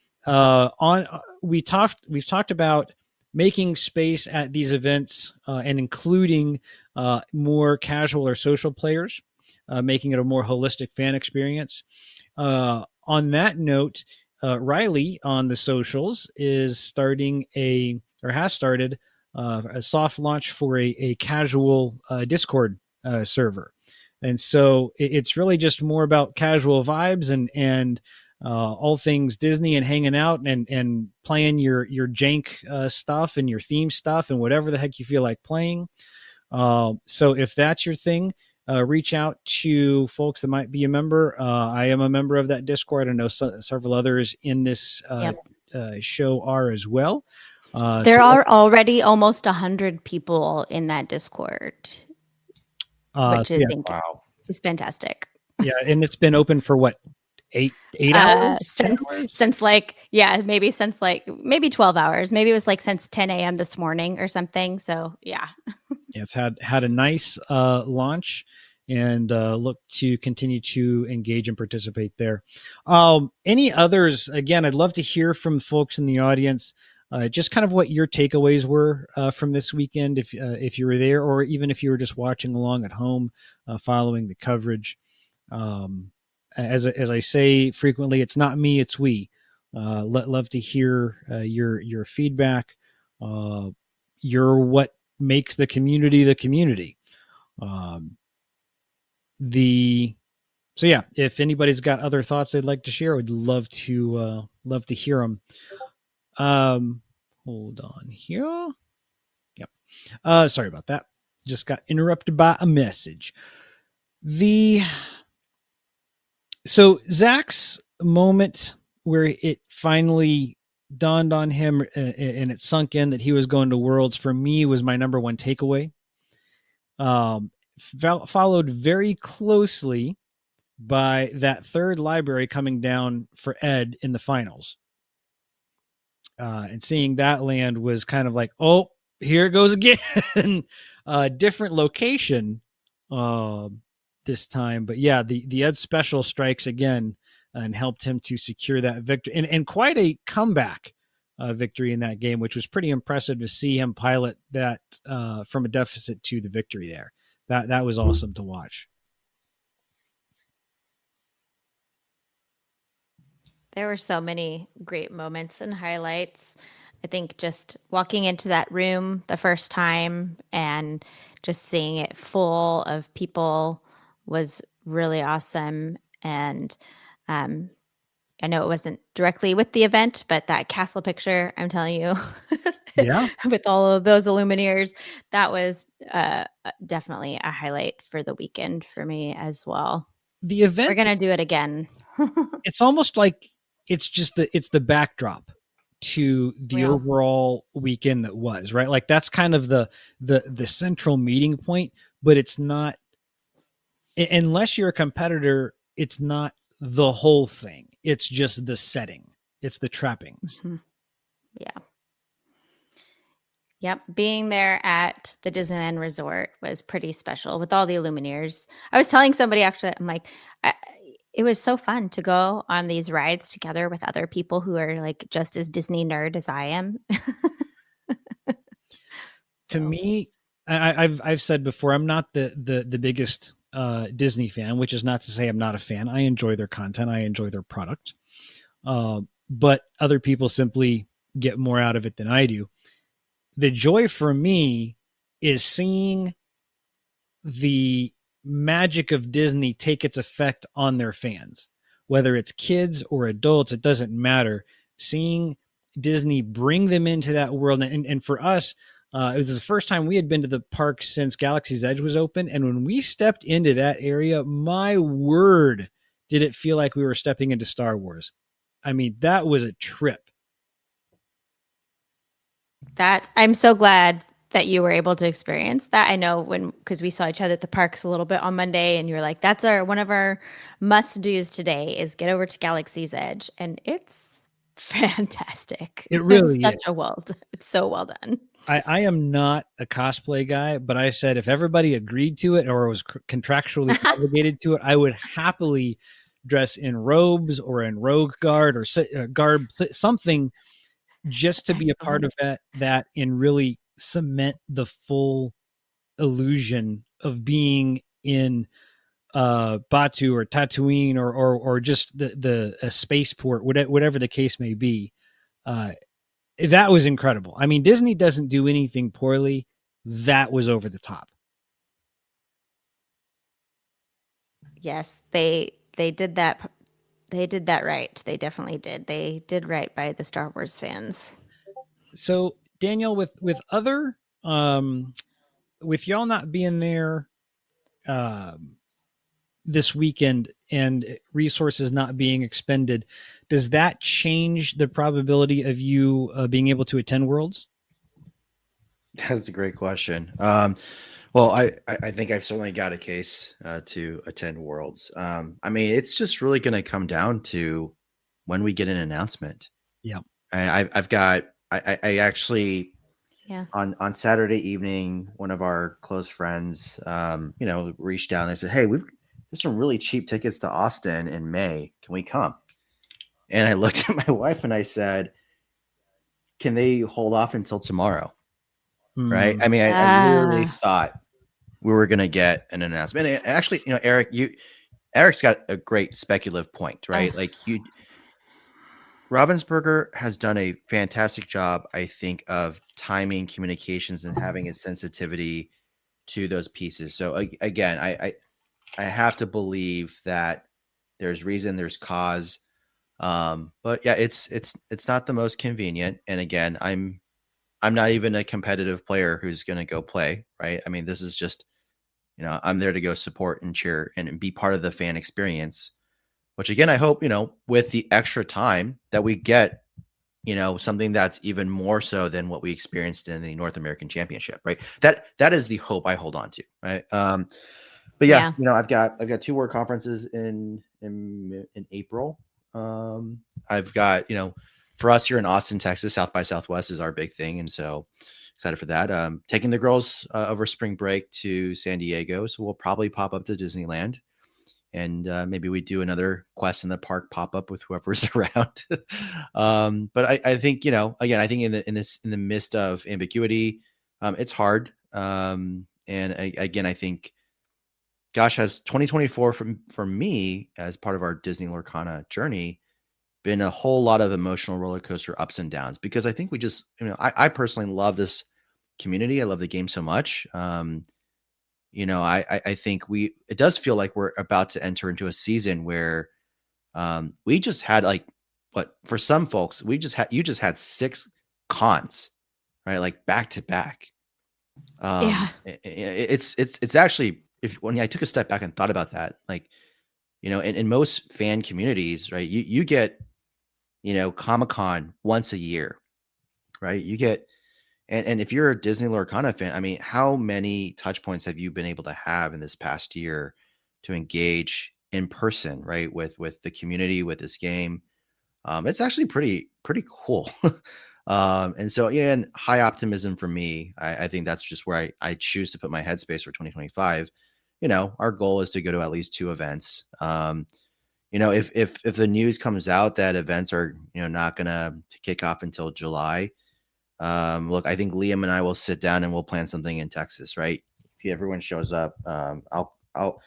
Speaker 1: we've talked about making space at these events and including more casual or social players, making it a more holistic fan experience. On that note, Riley on the socials is has started a soft launch for a casual Discord server. And so it's really just more about casual vibes and all things Disney and hanging out and playing your jank stuff and your theme stuff and whatever the heck you feel like playing. So if that's your thing, reach out to folks that might be a member. I am a member of that Discord. I know several others in this show are as well.
Speaker 2: There are already almost 100 people in that Discord, which I think is fantastic.
Speaker 1: Yeah, and it's been open for what, 8 hours?
Speaker 2: Since maybe 12 hours. Maybe it was like since 10 a.m. this morning or something. So yeah.
Speaker 1: It's had a nice launch, and look to continue to engage and participate there. Any others? Again, I'd love to hear from folks in the audience. Just kind of what your takeaways were from this weekend, if you were there, or even if you were just watching along at home, following the coverage. As I say frequently, it's not me, it's we. Love to hear your feedback. You're what makes the community the community. So yeah, if anybody's got other thoughts they'd like to share, I would love to hear them. Hold on here. Yep. Sorry about that. Just got interrupted by a message. So Zach's moment where it finally dawned on him and it sunk in that he was going to Worlds, for me, was my number one takeaway. Followed very closely by that third library coming down for Ed in the finals. And seeing that land was kind of like, oh, here it goes again. Different location this time. But yeah, the Ed special strikes again and helped him to secure that victory. And quite a comeback victory in that game, which was pretty impressive to see him pilot that from a deficit to the victory there. That was awesome to watch.
Speaker 2: There were so many great moments and highlights. I think just walking into that room the first time and just seeing it full of people was really awesome. And I know it wasn't directly with the event, but that castle picture, I'm telling you,
Speaker 1: yeah,
Speaker 2: with all of those Illumineers, that was definitely a highlight for the weekend for me as well.
Speaker 1: The event,
Speaker 2: we're gonna do it again.
Speaker 1: It's almost like it's the backdrop to the overall weekend that was, right? Like that's kind of the central meeting point, but it's not, unless you're a competitor, it's not the whole thing. It's just the setting. It's the trappings.
Speaker 2: Mm-hmm. Yeah. Yep. Being there at the Disneyland Resort was pretty special with all the Illumineers. I was telling somebody, actually, I'm like, it was so fun to go on these rides together with other people who are like just as Disney nerd as I am.
Speaker 1: To me, I've said before, I'm not the biggest Disney fan, which is not to say I'm not a fan. I enjoy their content. I enjoy their product. But other people simply get more out of it than I do. The joy for me is seeing the magic of Disney take its effect on their fans, whether it's kids or adults, it doesn't matter. Seeing Disney bring them into that world. And for us, It was the first time we had been to the park since Galaxy's Edge was open. And when we stepped into that area, my word, did it feel like we were stepping into Star Wars. I mean, that was a trip.
Speaker 2: I'm so glad that you were able to experience that. I know because we saw each other at the parks a little bit on Monday, and you were like, that's one of our must-dos today is get over to Galaxy's Edge. And it's fantastic.
Speaker 1: It really
Speaker 2: it's
Speaker 1: is.
Speaker 2: It's so well done.
Speaker 1: I am not a cosplay guy, but I said if everybody agreed to it or was contractually obligated to it, I would happily dress in robes or in rogue guard or garb, something just to be a part of that and really cement the full illusion of being in Batu or Tatooine or just the spaceport, whatever the case may be. That was incredible. I mean, Disney doesn't do anything poorly. That was over the top.
Speaker 2: Yes, they did that. They did that right. They definitely did. They did right by the Star Wars fans.
Speaker 1: So Daniel, with other with y'all not being there this weekend and resources not being expended, does that change the probability of you being able to attend Worlds?
Speaker 3: That's a great question. Well, I think I've certainly got a case to attend Worlds. I mean, it's just really going to come down to when we get an announcement.
Speaker 1: Yeah,
Speaker 3: I actually, on Saturday evening, one of our close friends, reached out and they said, "Hey, there's some really cheap tickets to Austin in May. Can we come?" And I looked at my wife and I said, "Can they hold off until tomorrow?" Right? I mean, I literally thought we were going to get an announcement. And actually, Eric's got a great speculative point, right? Ravensburger has done a fantastic job, I think, of timing communications and having a sensitivity to those pieces. So again, I have to believe that there's reason, there's cause. But yeah, it's not the most convenient. And again, I'm not even a competitive player who's going to go play, right? I mean, this is just, I'm there to go support and cheer and be part of the fan experience, which again, I hope, with the extra time that we get, something that's even more so than what we experienced in the North American Championship, right? That is the hope I hold on to, right? But yeah, I've got 2 work conferences in April. I've got, for us here in Austin, Texas, South by Southwest is our big thing. And so excited for that. Taking the girls over spring break to San Diego. So we'll probably pop up to Disneyland and maybe we do another Quest in the Park pop up with whoever's around. But I think, again, I think in the midst of ambiguity, it's hard. And again, I think, gosh, has 2024 for me as part of our Disney Lorcana journey been a whole lot of emotional roller coaster ups and downs, because I think we just, I personally love this community. I love the game so much. I think it does feel like we're about to enter into a season where we just had for some folks, you just had 6 cons, right? Like back to back. It's actually, when I took a step back and thought about that, in most fan communities, right, you get, Comic-Con once a year, right? You get, and if you're a Disney Lorcana fan, I mean, how many touch points have you been able to have in this past year to engage in person, right? With the community, with this game. It's actually pretty cool. And so, again, high optimism for me. I think that's just where I choose to put my headspace for 2025. Our goal is to go to at least 2 events. If the news comes out that events are, not going to kick off until July, look, I think Liam and I will sit down and we'll plan something in Texas, right? If everyone shows up, I'll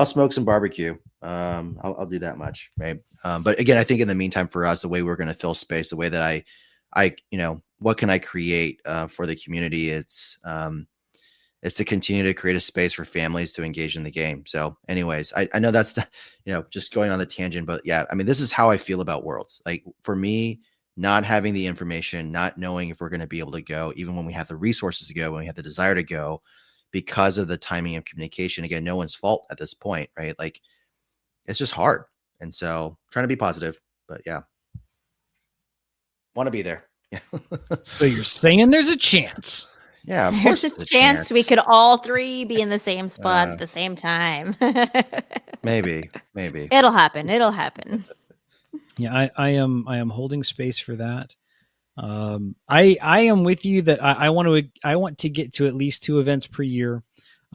Speaker 3: smoke some barbecue. I'll do that much, right? But again, I think in the meantime, for us, the way we're going to fill space, the way that I what can I create for the community? It's to continue to create a space for families to engage in the game. So anyways, I know that's, just going on the tangent, but yeah, I mean, this is how I feel about Worlds. Like for me, not having the information, not knowing if we're going to be able to go, even when we have the resources to go, when we have the desire to go, because of the timing of communication. Again, no one's fault at this point, right? Like, it's just hard. And so trying to be positive, but yeah, want to be there. Yeah.
Speaker 1: So you're saying there's a chance?
Speaker 3: Yeah, of
Speaker 2: There's
Speaker 3: course
Speaker 2: a chance we could all three be in the same spot at the same time.
Speaker 3: maybe.
Speaker 2: It'll happen. It'll happen.
Speaker 1: Yeah, I am holding space for that. I am with you that I want to get to at least 2 events per year.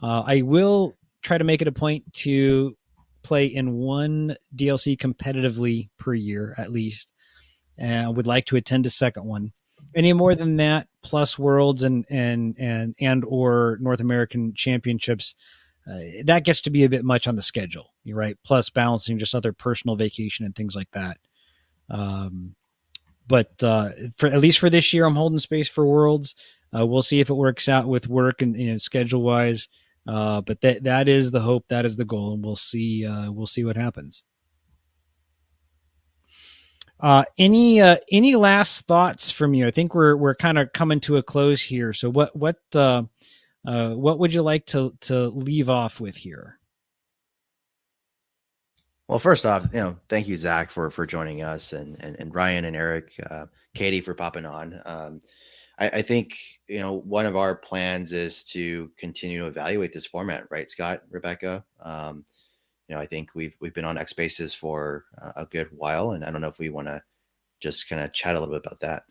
Speaker 1: I will try to make it a point to play in 1 DLC competitively per year at least, and I would like to attend a second one. Any more than that, plus Worlds and or North American Championships, that gets to be a bit much on the schedule. You're right. Plus balancing just other personal vacation and things like that. But for at least for this year, I'm holding space for Worlds. We'll see if it works out with work and schedule wise. But that is the hope, that is the goal, and we'll see what happens. Any last thoughts from you? I think we're kind of coming to a close here. So what would you like to leave off with here?
Speaker 3: Well, first off, thank you, Zach, for joining us, and Ryan and Eric, Katie for popping on. I think one of our plans is to continue to evaluate this format, right, Scott, Rebecca? I think we've been on X Spaces for a good while, and I don't know if we want to just kind of chat a little bit about that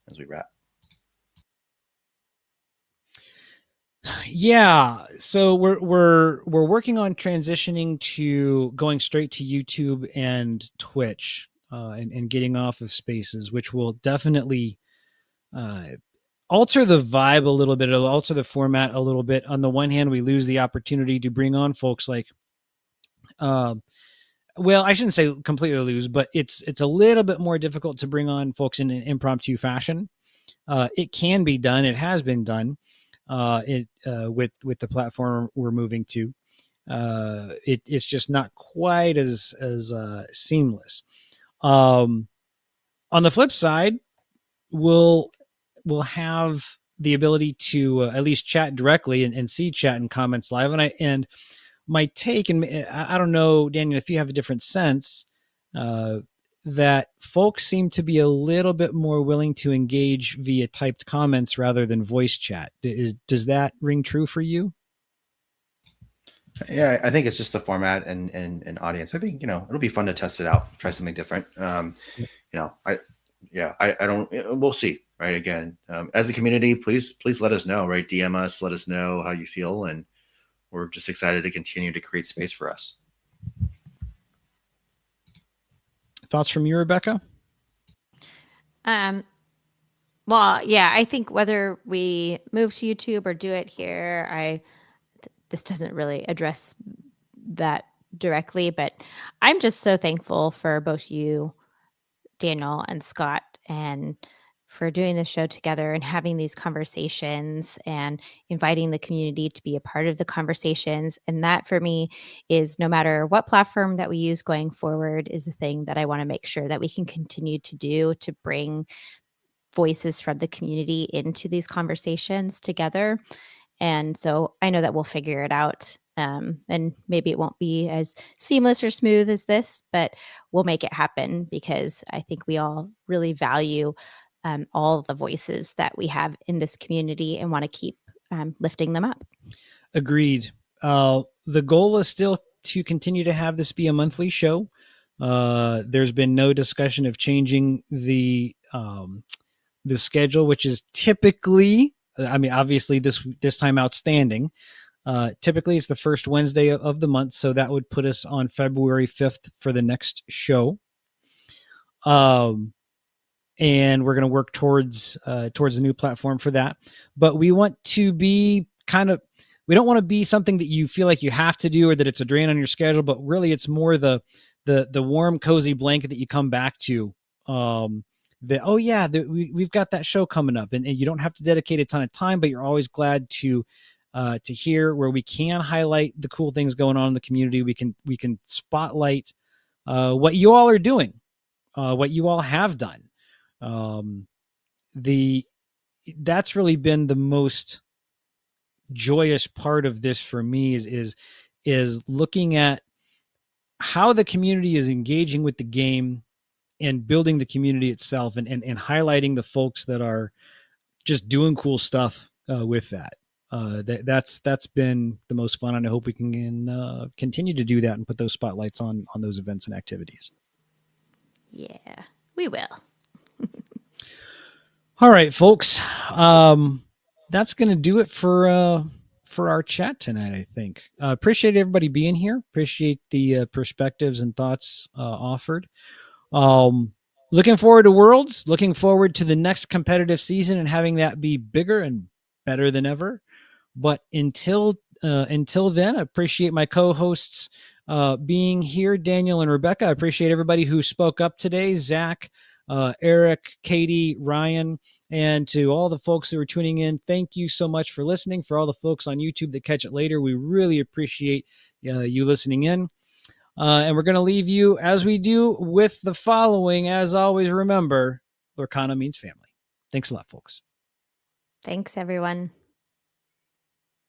Speaker 3: as we wrap.
Speaker 1: Yeah, so we're working on transitioning to going straight to YouTube and Twitch, and getting off of Spaces, which will definitely alter the vibe a little bit, it'll alter the format a little bit. On the one hand, we lose the opportunity to bring on folks like, well, I shouldn't say completely lose, but it's a little bit more difficult to bring on folks in an impromptu fashion. It can be done. It has been done. With the platform we're moving to, it's just not quite as seamless. On the flip side, we'll have the ability to at least chat directly and see chat and comments live. And my take, and I don't know, Daniel, if you have a different sense, that folks seem to be a little bit more willing to engage via typed comments rather than voice chat. Does that ring true for you?
Speaker 3: Yeah, I think it's just the format and audience. I think, it'll be fun to test it out, try something different. I don't, we'll see, right? Again, as a community, please let us know, right? DM us, let us know how you feel. And we're just excited to continue to create space for us.
Speaker 1: Thoughts from you, Rebecca?
Speaker 2: Well, yeah, I think whether we move to YouTube or do it here, this doesn't really address that directly, but I'm just so thankful for both you, Daniel, and Scott, and for doing this show together and having these conversations and inviting the community to be a part of the conversations. And that for me is, no matter what platform that we use going forward, is the thing that I want to make sure that we can continue to do to bring voices from the community into these conversations together. And so I know that we'll figure it out. And maybe it won't be as seamless or smooth as this, but we'll make it happen, because I think we all really value all the voices that we have in this community and want to keep lifting them up. Agreed.
Speaker 1: The goal is still to continue to have this be a monthly show. There's been no discussion of changing the schedule, which is typically, obviously this time outstanding. Typically it's the first Wednesday of the month. So that would put us on February 5th for the next show. And we're going to work towards a new platform for that. But we want to be we don't want to be something that you feel like you have to do or that it's a drain on your schedule, but really it's more the warm, cozy blanket that you come back to. We've got that show coming up, and you don't have to dedicate a ton of time, but you're always glad to hear where we can highlight the cool things going on in the community. We can spotlight what you all are doing. what you all have done. That's really been the most joyous part of this for me is looking at how the community is engaging with the game and building the community itself, and highlighting the folks that are just doing cool stuff with that. That's been the most fun, and I hope we can continue to do that and put those spotlights on those events and activities.
Speaker 2: Yeah, we will.
Speaker 1: All right, folks. That's going to do it for our chat tonight, I think. Appreciate everybody being here. Appreciate the perspectives and thoughts offered. Looking forward to Worlds. Looking forward to the next competitive season and having that be bigger and better than ever. But until then, I appreciate my co-hosts being here, Daniel and Rebecca. I appreciate everybody who spoke up today, Zach, Eric, Katie, Ryan, and to all the folks who are tuning in. Thank you so much for listening. For all the folks on YouTube that catch it later, we really appreciate you listening in. And we're going to leave you, as we do, with the following. As always, remember, Lorcana means family. Thanks a lot, folks.
Speaker 2: Thanks, everyone.